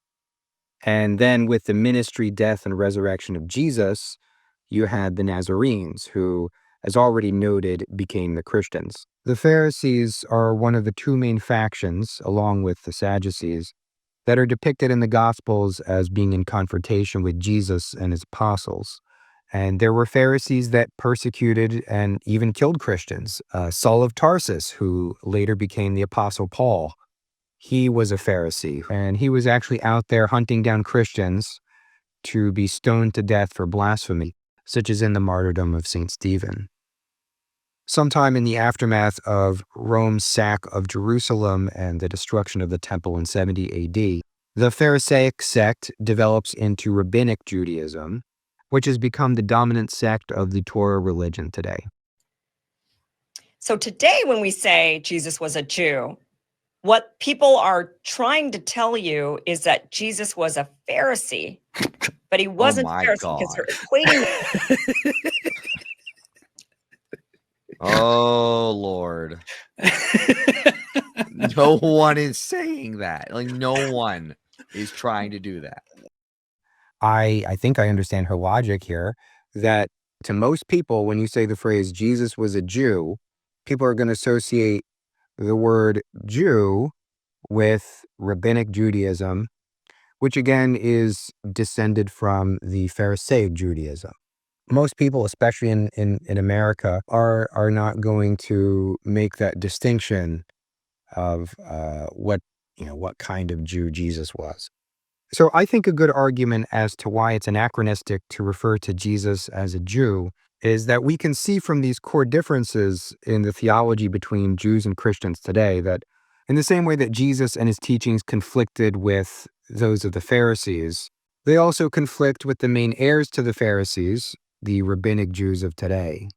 S1: and then with the ministry, death, and resurrection of Jesus, you had the Nazarenes, who, as already noted, became the Christians. The Pharisees are one of the two main factions, along with the Sadducees, that are depicted in the Gospels as being in confrontation with Jesus and his apostles. And there were Pharisees that persecuted and even killed Christians. Saul of Tarsus, who later became the Apostle Paul, he was a Pharisee, and he was actually out there hunting down Christians to be stoned to death for blasphemy, such as in the martyrdom of St. Stephen. Sometime in the aftermath of Rome's sack of Jerusalem and the destruction of the temple in 70 AD, the Pharisaic sect develops into Rabbinic Judaism, which has become the dominant sect of the Torah religion today.
S5: So today when we say Jesus was a Jew, what people are trying to tell you is that Jesus was a Pharisee, but he wasn't a Pharisee because they're equating.
S2: Oh, Lord. No one is saying that. Like, no one is trying to do that.
S1: I think I understand her logic here, that to most people, when you say the phrase Jesus was a Jew, people are going to associate the word Jew with Rabbinic Judaism, which again is descended from the Pharisaic Judaism. Most people, especially in America, are not going to make that distinction of what kind of Jew Jesus was. So I think a good argument as to why it's anachronistic to refer to Jesus as a Jew is that we can see from these core differences in the theology between Jews and Christians today that In the same way that Jesus and his teachings conflicted with those of the Pharisees, they also conflict with the main heirs to the Pharisees, the rabbinic Jews of today.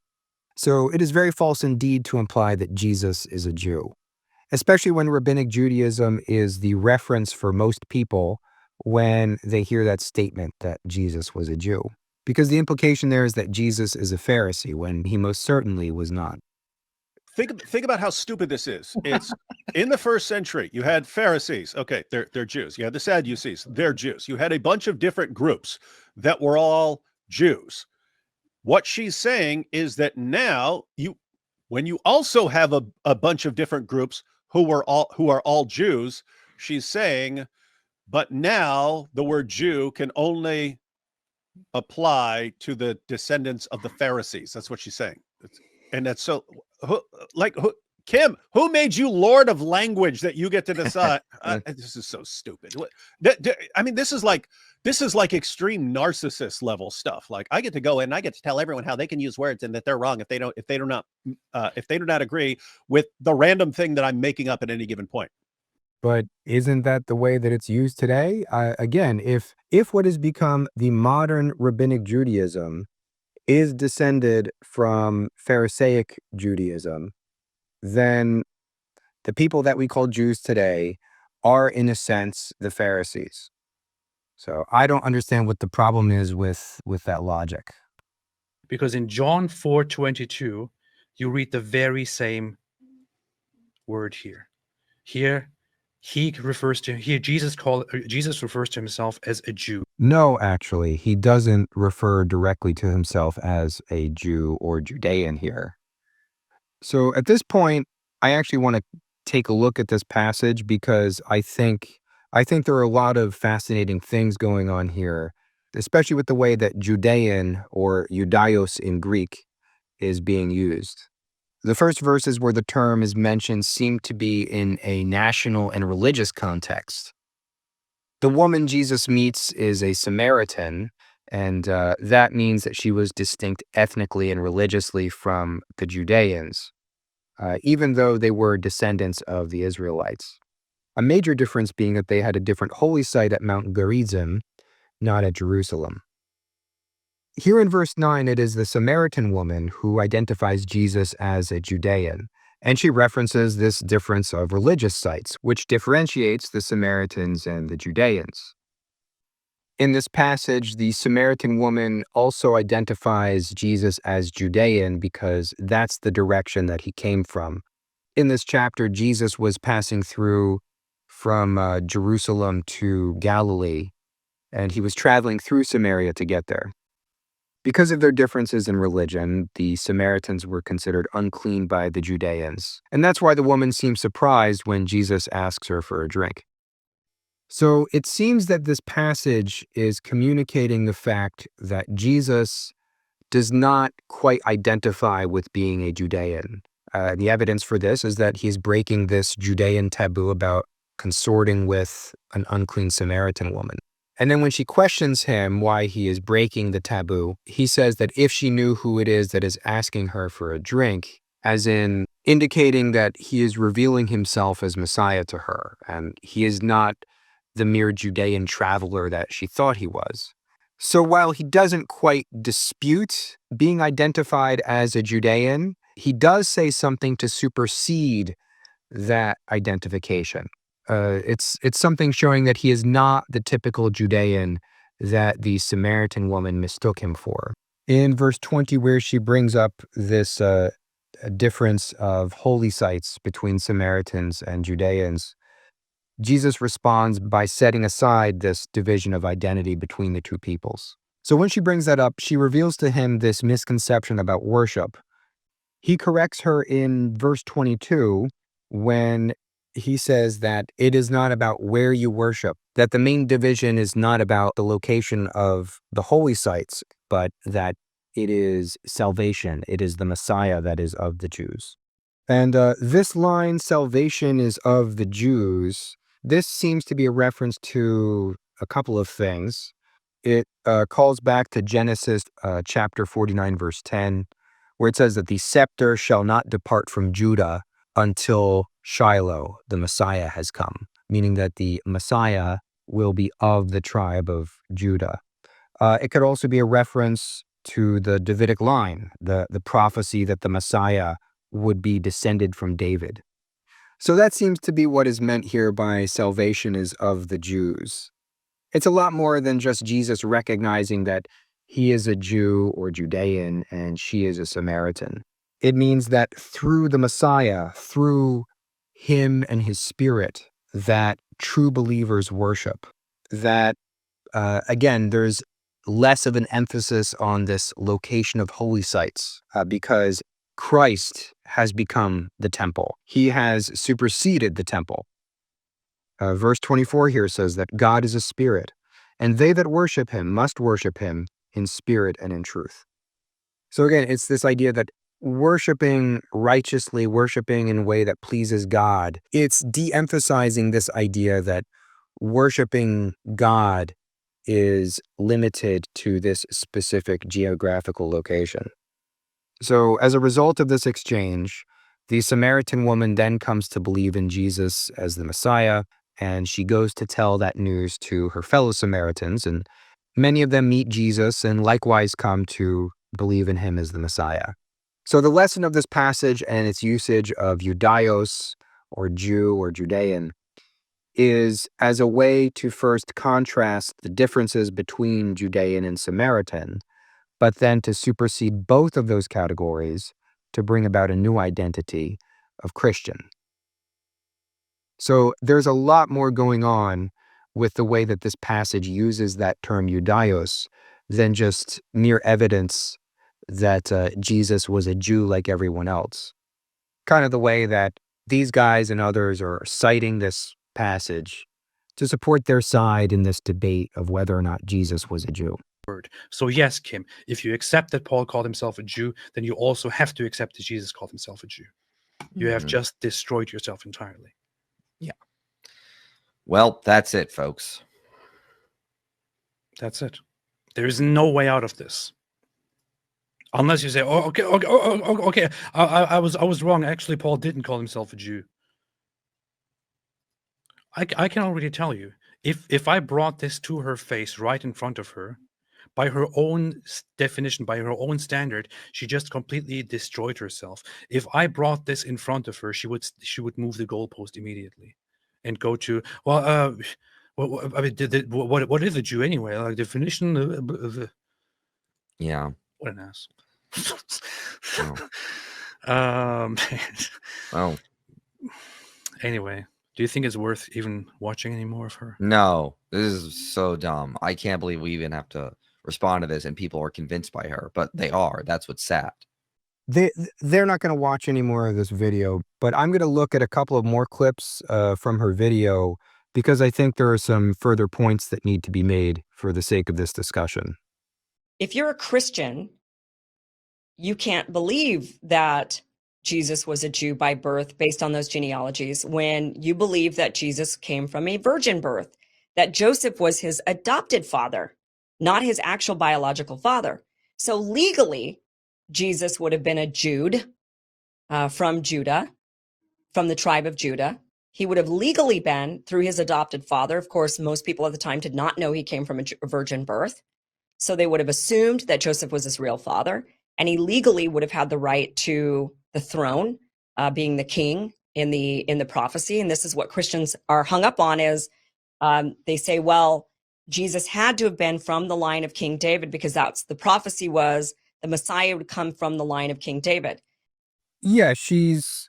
S1: So it is very false indeed to imply that Jesus is a Jew, especially when rabbinic Judaism is the reference for most people when they hear that statement that Jesus was a Jew. Because the implication there is that Jesus is a Pharisee when he most certainly was not.
S3: Think about how stupid this is. It's in the first century, you had Pharisees. Okay, they're Jews. You had the Sadducees. They're Jews. You had a bunch of different groups that were all Jews. What she's saying is that now when you also have a bunch of different groups who are all Jews, she's saying, but now the word Jew can only apply to the descendants of the Pharisees. That's what she's saying. And that's so Kim, who made you Lord of language that you get to decide? This is so stupid. I mean, this is like extreme narcissist level stuff. Like, I get to go in and I get to tell everyone how they can use words and that they're wrong if they do not agree with the random thing that I'm making up at any given point.
S1: But isn't that the way that it's used today? Again, if what has become the modern rabbinic Judaism is descended from Pharisaic Judaism, then the people that we call Jews today are, in a sense, the Pharisees. So I don't understand what the problem is with that logic.
S4: Because in John 4:22, you read the very same word here. Here, Jesus refers to himself as a Jew.
S1: No, actually, he doesn't refer directly to himself as a Jew or Judean here. So at this point, I actually want to take a look at this passage because I think there are a lot of fascinating things going on here, especially with the way that Judean or Ioudaios in Greek is being used. The first verses where the term is mentioned seem to be in a national and religious context. The woman Jesus meets is a Samaritan, and that means that she was distinct ethnically and religiously from the Judeans, even though they were descendants of the Israelites. A major difference being that they had a different holy site at Mount Gerizim, not at Jerusalem. Here in verse 9, it is the Samaritan woman who identifies Jesus as a Judean, and she references this difference of religious sites, which differentiates the Samaritans and the Judeans. In this passage, the Samaritan woman also identifies Jesus as Judean because that's the direction that he came from. In this chapter, Jesus was passing through from Jerusalem to Galilee, and he was traveling through Samaria to get there. Because of their differences in religion, the Samaritans were considered unclean by the Judeans, and that's why the woman seems surprised when Jesus asks her for a drink. So it seems that this passage is communicating the fact that Jesus does not quite identify with being a Judean. The evidence for this is that he's breaking this Judean taboo about consorting with an unclean Samaritan woman. And then when she questions him why he is breaking the taboo, he says that if she knew who it is that is asking her for a drink, as in indicating that he is revealing himself as Messiah to her, and he is not the mere Judean traveler that she thought he was. So while he doesn't quite dispute being identified as a Judean, he does say something to supersede that identification. It's something showing that he is not the typical Judean that the Samaritan woman mistook him for. In verse 20, where she brings up this difference of holy sites between Samaritans and Judeans, Jesus responds by setting aside this division of identity between the two peoples. So when she brings that up, she reveals to him this misconception about worship. He corrects her in verse 22 when he says that it is not about where you worship, that the main division is not about the location of the holy sites, but that it is salvation. It is the Messiah that is of the Jews. And this line, salvation is of the Jews, this seems to be a reference to a couple of things. It calls back to Genesis chapter 49, verse 10, where it says that the scepter shall not depart from Judah until Shiloh, the Messiah has come, meaning that the Messiah will be of the tribe of Judah. It could also be a reference to the Davidic line, the prophecy that the Messiah would be descended from David. So that seems to be what is meant here by salvation is of the Jews. It's a lot more than just Jesus recognizing that he is a Jew or Judean and she is a Samaritan. It means that through the Messiah, through him and his spirit, that true believers worship. That, again, there's less of an emphasis on this location of holy sites because Christ has become the temple. He has superseded the temple. Verse 24 here says that God is a spirit, and they that worship him must worship him in spirit and in truth. So again, it's this idea that worshiping righteously, worshiping in a way that pleases God, it's de-emphasizing this idea that worshiping God is limited to this specific geographical location. So as a result of this exchange, the Samaritan woman then comes to believe in Jesus as the Messiah, and she goes to tell that news to her fellow Samaritans, and many of them meet Jesus and likewise come to believe in him as the Messiah. So the lesson of this passage and its usage of Ioudaios, or Jew or Judean, is as a way to first contrast the differences between Judean and Samaritan, but then to supersede both of those categories to bring about a new identity of Christian. So there's a lot more going on with the way that this passage uses that term Ioudaios than just mere evidence that Jesus was a Jew like everyone else. Kind of the way that these guys and others are citing this passage to support their side in this debate of whether or not Jesus was a Jew.
S4: So yes, Kim, if you accept that Paul called himself a Jew, then you also have to accept that Jesus called himself a Jew. You have just destroyed yourself entirely.
S2: Yeah. Well, that's it, folks.
S4: That's it. There is no way out of this. Unless you say, "Oh, okay, I was wrong. Actually, Paul didn't call himself a Jew." I can already tell you, if I brought this to her face right in front of her, by her own definition, by her own standard, she just completely destroyed herself. If I brought this in front of her, she would move the goalpost immediately, and go to I mean, what is a Jew anyway? Like definition.
S2: Yeah.
S4: What an ass.
S2: Oh. Oh.
S4: Anyway, do you think it's worth even watching any more of her?
S2: No, this is so dumb. I can't believe we even have to respond to this and people are convinced by her, but they are. That's what's sad.
S1: They're not going to watch any more of this video, but I'm going to look at a couple of more clips from her video because I think there are some further points that need to be made for the sake of this discussion.
S5: If you're a Christian, you can't believe that Jesus was a Jew by birth based on those genealogies when you believe that Jesus came from a virgin birth, that Joseph was his adopted father, not his actual biological father. So legally, Jesus would have been a Jude from Judah, from the tribe of Judah. He would have legally been through his adopted father. Of course, most people at the time did not know he came from a virgin birth. So they would have assumed that Joseph was his real father, and he legally would have had the right to the throne, being the king in the prophecy. And this is what Christians are hung up on is they say, well, Jesus had to have been from the line of King David because that's the prophecy was the Messiah would come from the line of King David.
S1: Yeah, she is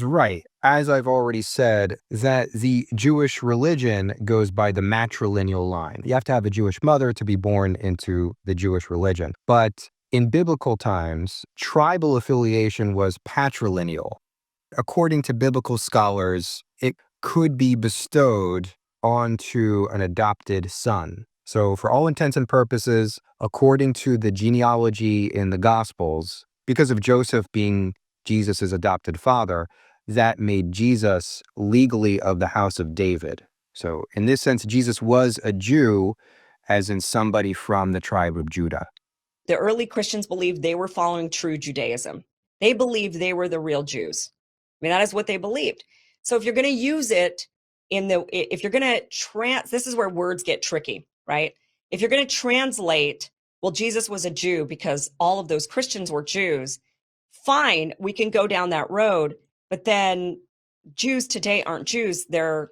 S1: right. As I've already said, that the Jewish religion goes by the matrilineal line. You have to have a Jewish mother to be born into the Jewish religion. But in biblical times, tribal affiliation was patrilineal. According to biblical scholars, it could be bestowed onto an adopted son. So for all intents and purposes, according to the genealogy in the Gospels, because of Joseph being Jesus' adopted father, that made Jesus legally of the house of David. So in this sense, Jesus was a Jew, as in somebody from the tribe of Judah.
S5: The early Christians believed they were following true Judaism. They believed they were the real Jews. mean, that is what they believed. So if you're going to use it if you're going to this is where words get tricky, right? If you're going to translate, well, Jesus was a Jew because all of those Christians were Jews, fine, we can go down that road. But then Jews today aren't Jews, they're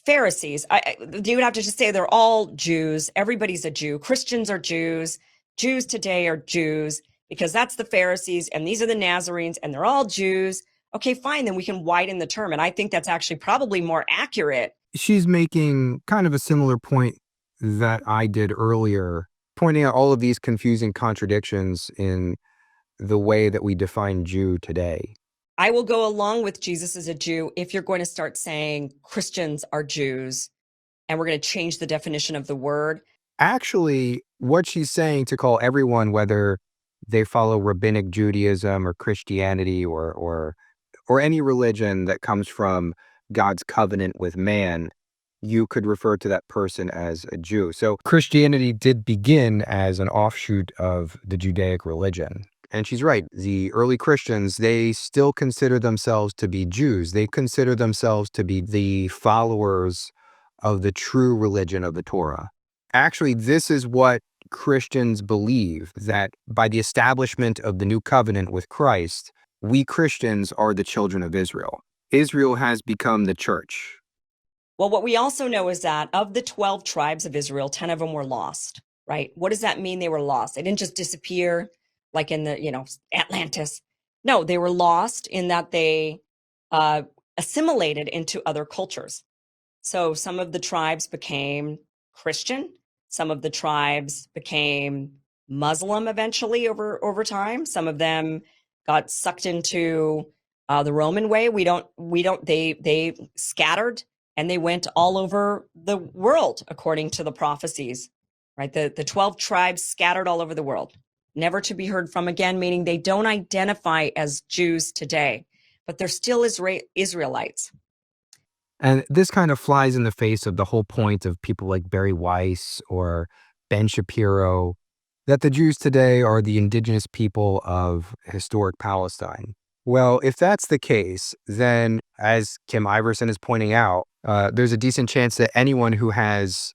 S5: Pharisees. You would have to just say they're all Jews. Everybody's a Jew. Christians are Jews. Jews today are Jews because that's the Pharisees and these are the Nazarenes and they're all Jews. Okay, fine, then we can widen the term. And I think that's actually probably more accurate.
S1: She's making kind of a similar point that I did earlier, pointing out all of these confusing contradictions in the way that we define Jew today.
S5: I will go along with Jesus as a Jew if you're going to start saying Christians are Jews and we're going to change the definition of the word.
S1: Actually, what she's saying to call everyone, whether they follow rabbinic Judaism or Christianity or any religion that comes from God's covenant with man, you could refer to that person as a Jew. So Christianity did begin as an offshoot of the Judaic religion. And she's right. The early Christians, they still consider themselves to be Jews. They consider themselves to be the followers of the true religion of the Torah. Actually, this is what Christians believe, that by the establishment of the new covenant with Christ, we Christians are the children of Israel. Israel has become the church.
S5: Well, what we also know is that of the 12 tribes of Israel, 10 of them were lost, right? What does that mean they were lost? They didn't just disappear like in the, Atlantis. No, they were lost in that they assimilated into other cultures. So some of the tribes became Christian. Some of the tribes became Muslim eventually over time. Some of them got sucked into the Roman way. They scattered and they went all over the world according to the prophecies, right? The 12 tribes scattered all over the world, never to be heard from again, meaning they don't identify as Jews today, but they're still Israelites.
S1: And this kind of flies in the face of the whole point of people like Barry Weiss or Ben Shapiro, that the Jews today are the indigenous people of historic Palestine. Well, if that's the case, then as Kim Iverson is pointing out, there's a decent chance that anyone who has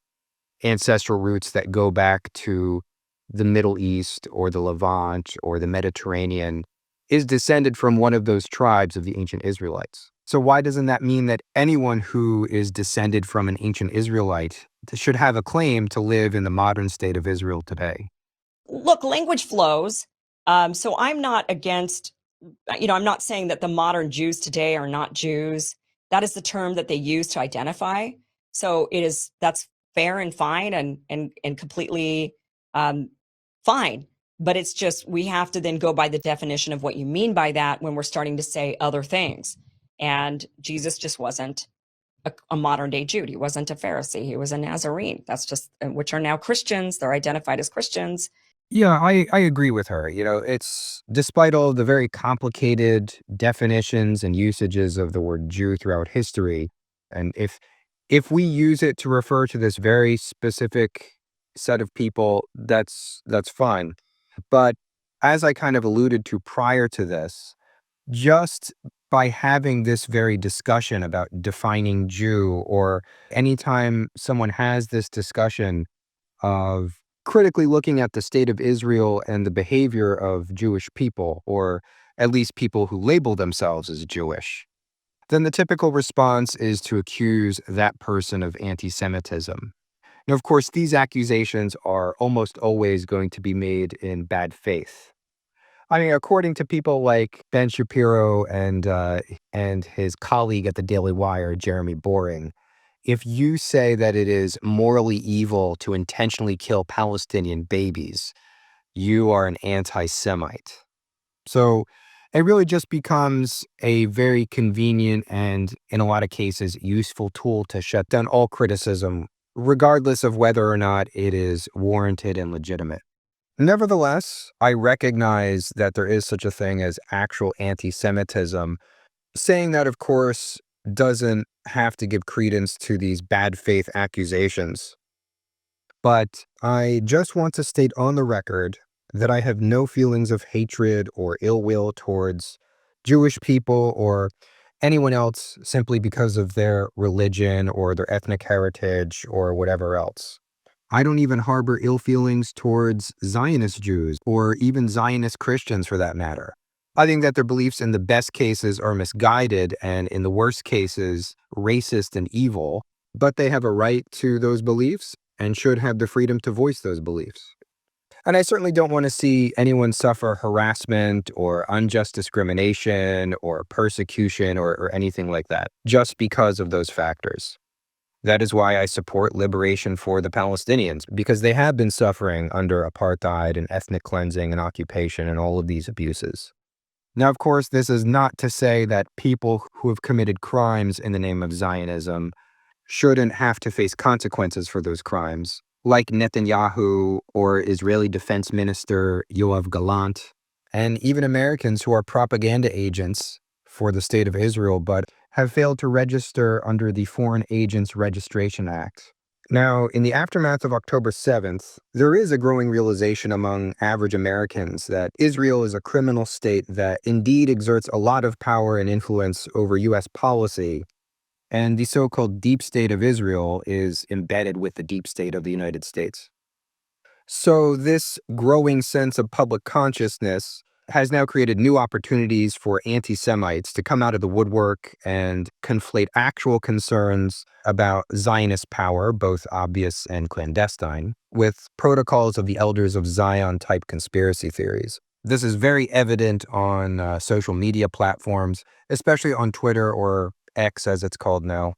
S1: ancestral roots that go back to the Middle East or the Levant or the Mediterranean is descended from one of those tribes of the ancient Israelites. So why doesn't that mean that anyone who is descended from an ancient Israelite should have a claim to live in the modern state of Israel today?
S5: Look, language flows. So I'm not against, I'm not saying that the modern Jews today are not Jews. That is the term that they use to identify. So that's fair and fine and completely fine. But it's just, we have to then go by the definition of what you mean by that when we're starting to say other things. And Jesus just wasn't a modern day Jew. He wasn't a Pharisee. He was a Nazarene. That's just, which are now Christians. They're identified as Christians.
S1: Yeah, I agree with her. It's despite all of the very complicated definitions and usages of the word Jew throughout history, and if we use it to refer to this very specific set of people, that's fine. But as I kind of alluded to prior to this, just by having this very discussion about defining Jew, or anytime someone has this discussion of critically looking at the state of Israel and the behavior of Jewish people, or at least people who label themselves as Jewish, then the typical response is to accuse that person of anti-Semitism. Now, of course, these accusations are almost always going to be made in bad faith. I mean, according to people like Ben Shapiro and his colleague at the Daily Wire, Jeremy Boring, if you say that it is morally evil to intentionally kill Palestinian babies, you are an anti-Semite. So it really just becomes a very convenient and, in a lot of cases, useful tool to shut down all criticism, regardless of whether or not it is warranted and legitimate. Nevertheless, I recognize that there is such a thing as actual anti-Semitism. Saying that, of course, doesn't have to give credence to these bad faith accusations. But I just want to state on the record that I have no feelings of hatred or ill will towards Jewish people or anyone else simply because of their religion or their ethnic heritage or whatever else. I don't even harbor ill feelings towards Zionist Jews or even Zionist Christians for that matter. I think that their beliefs in the best cases are misguided and in the worst cases racist and evil, but they have a right to those beliefs and should have the freedom to voice those beliefs. And I certainly don't want to see anyone suffer harassment or unjust discrimination or persecution or anything like that just because of those factors. That is why I support liberation for the Palestinians, because they have been suffering under apartheid and ethnic cleansing and occupation and all of these abuses. Now, of course, this is not to say that people who have committed crimes in the name of Zionism shouldn't have to face consequences for those crimes, like Netanyahu or Israeli Defense Minister Yoav Gallant, and even Americans who are propaganda agents for the State of Israel but have failed to register under the Foreign Agents Registration Act. Now, in the aftermath of October 7th, there is a growing realization among average Americans that Israel is a criminal state that indeed exerts a lot of power and influence over U.S. policy, and the so-called deep state of Israel is embedded with the deep state of the United States. So this growing sense of public consciousness has now created new opportunities for anti-Semites to come out of the woodwork and conflate actual concerns about Zionist power, both obvious and clandestine, with protocols of the Elders of Zion type conspiracy theories. This is very evident on social media platforms, especially on Twitter or X as it's called now.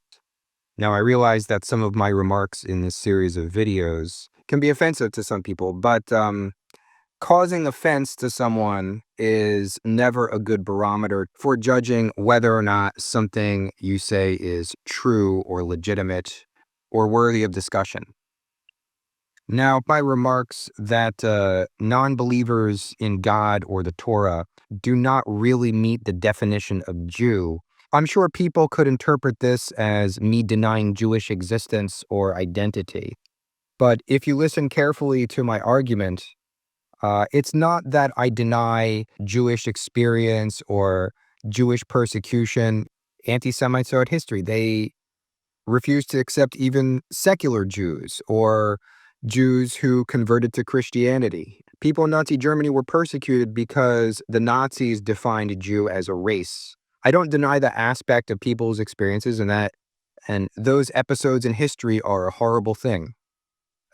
S1: Now, I realize that some of my remarks in this series of videos can be offensive to some people, but causing offense to someone is never a good barometer for judging whether or not something you say is true or legitimate or worthy of discussion. Now, my remarks that non-believers in God or the Torah do not really meet the definition of Jew, I'm sure people could interpret this as me denying Jewish existence or identity. But if you listen carefully to my argument, it's not that I deny Jewish experience or Jewish persecution. Anti-Semites throughout history, they refused to accept even secular Jews or Jews who converted to Christianity. People in Nazi Germany were persecuted because the Nazis defined a Jew as a race. I don't deny that aspect of people's experiences and those episodes in history are a horrible thing.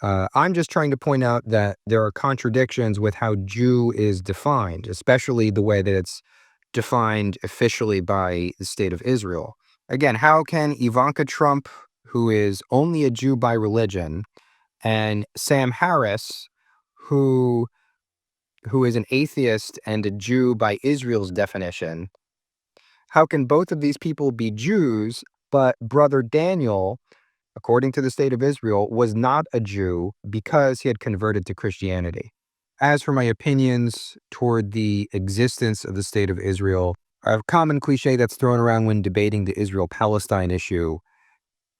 S1: I'm just trying to point out that there are contradictions with how Jew is defined, especially the way that it's defined officially by the State of Israel. Again, how can Ivanka Trump, who is only a Jew by religion, and Sam Harris, who is an atheist and a Jew by Israel's definition, how can both of these people be Jews, but Brother Daniel, according to the State of Israel, was not a Jew because he had converted to Christianity? As for my opinions toward the existence of the State of Israel, a common cliche that's thrown around when debating the Israel-Palestine issue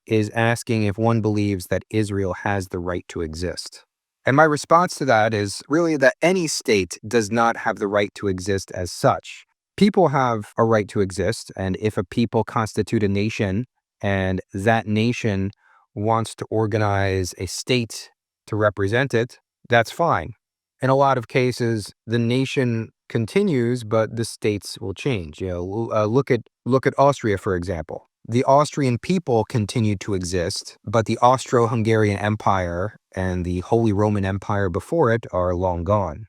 S1: is asking if one believes that Israel has the right to exist. And my response to that is really that any state does not have the right to exist as such. People have a right to exist, and if a people constitute a nation and that nation wants to organize a state to represent it, that's fine. In a lot of cases, the nation continues, but the states will change. Look at Austria, for example. The Austrian people continue to exist, but the Austro-Hungarian Empire and the Holy Roman Empire before it are long gone.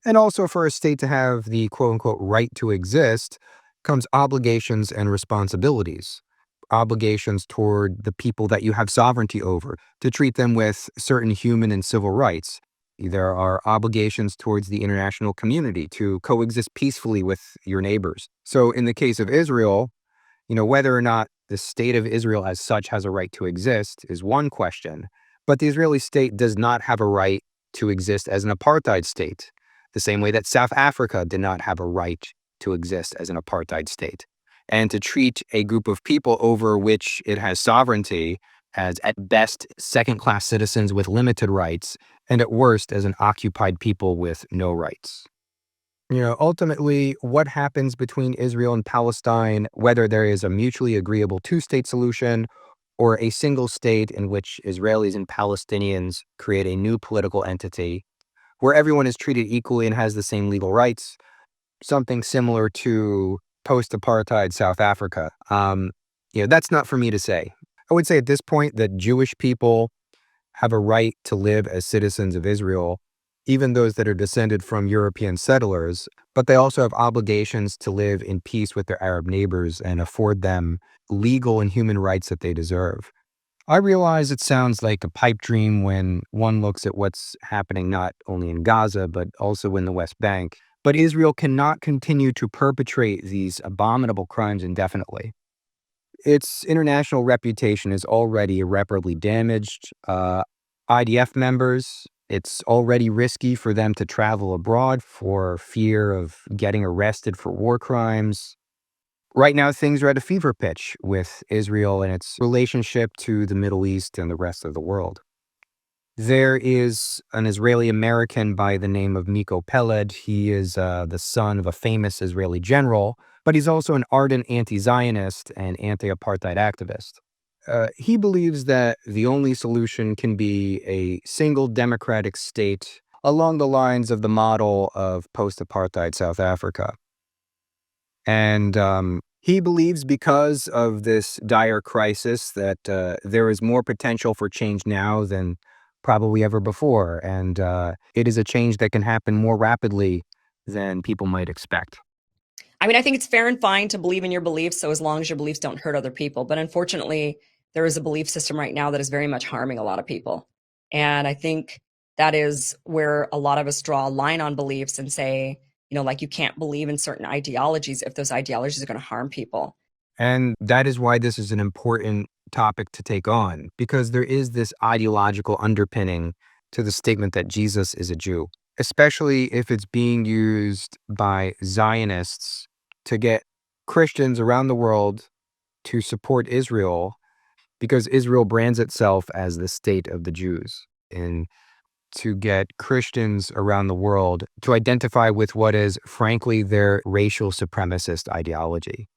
S1: And also, for a state to have the quote-unquote right to exist comes obligations and responsibilities. Obligations toward the people that you have sovereignty over, to treat them with certain human and civil rights. There are obligations towards the international community to coexist peacefully with your neighbors. So in the case of Israel, whether or not the State of Israel as such has a right to exist is one question, but the Israeli state does not have a right to exist as an apartheid state, the same way that South Africa did not have a right to exist as an apartheid state. And to treat a group of people over which it has sovereignty as at best second-class citizens with limited rights, and at worst as an occupied people with no rights. Ultimately, what happens between Israel and Palestine, whether there is a mutually agreeable two-state solution or a single state in which Israelis and Palestinians create a new political entity where everyone is treated equally and has the same legal rights, something similar to post-apartheid South Africa. That's not for me to say. I would say at this point that Jewish people have a right to live as citizens of Israel, even those that are descended from European settlers, but they also have obligations to live in peace with their Arab neighbors and afford them legal and human rights that they deserve. I realize it sounds like a pipe dream when one looks at what's happening not only in Gaza, but also in the West Bank. But Israel cannot continue to perpetrate these abominable crimes indefinitely. Its international reputation is already irreparably damaged. IDF members, it's already risky for them to travel abroad for fear of getting arrested for war crimes. Right now, things are at a fever pitch with Israel and its relationship to the Middle East and the rest of the world. There is an Israeli American by the name of Miko Peled. He is the son of a famous Israeli general, but he's also an ardent anti-Zionist and anti-apartheid activist. He believes that the only solution can be a single democratic state along the lines of the model of post-apartheid South Africa. And he believes because of this dire crisis that there is more potential for change now than probably ever before. And it is a change that can happen more rapidly than people might expect.
S5: I mean, I think it's fair and fine to believe in your beliefs, so as long as your beliefs don't hurt other people. But unfortunately, there is a belief system right now that is very much harming a lot of people. And I think that is where a lot of us draw a line on beliefs and say, like you can't believe in certain ideologies if those ideologies are going to harm people.
S1: And that is why this is an important topic to take on, because there is this ideological underpinning to the statement that Jesus is a Jew, especially if it's being used by Zionists to get Christians around the world to support Israel, because Israel brands itself as the state of the Jews, and to get Christians around the world to identify with what is, frankly, their racial supremacist ideology.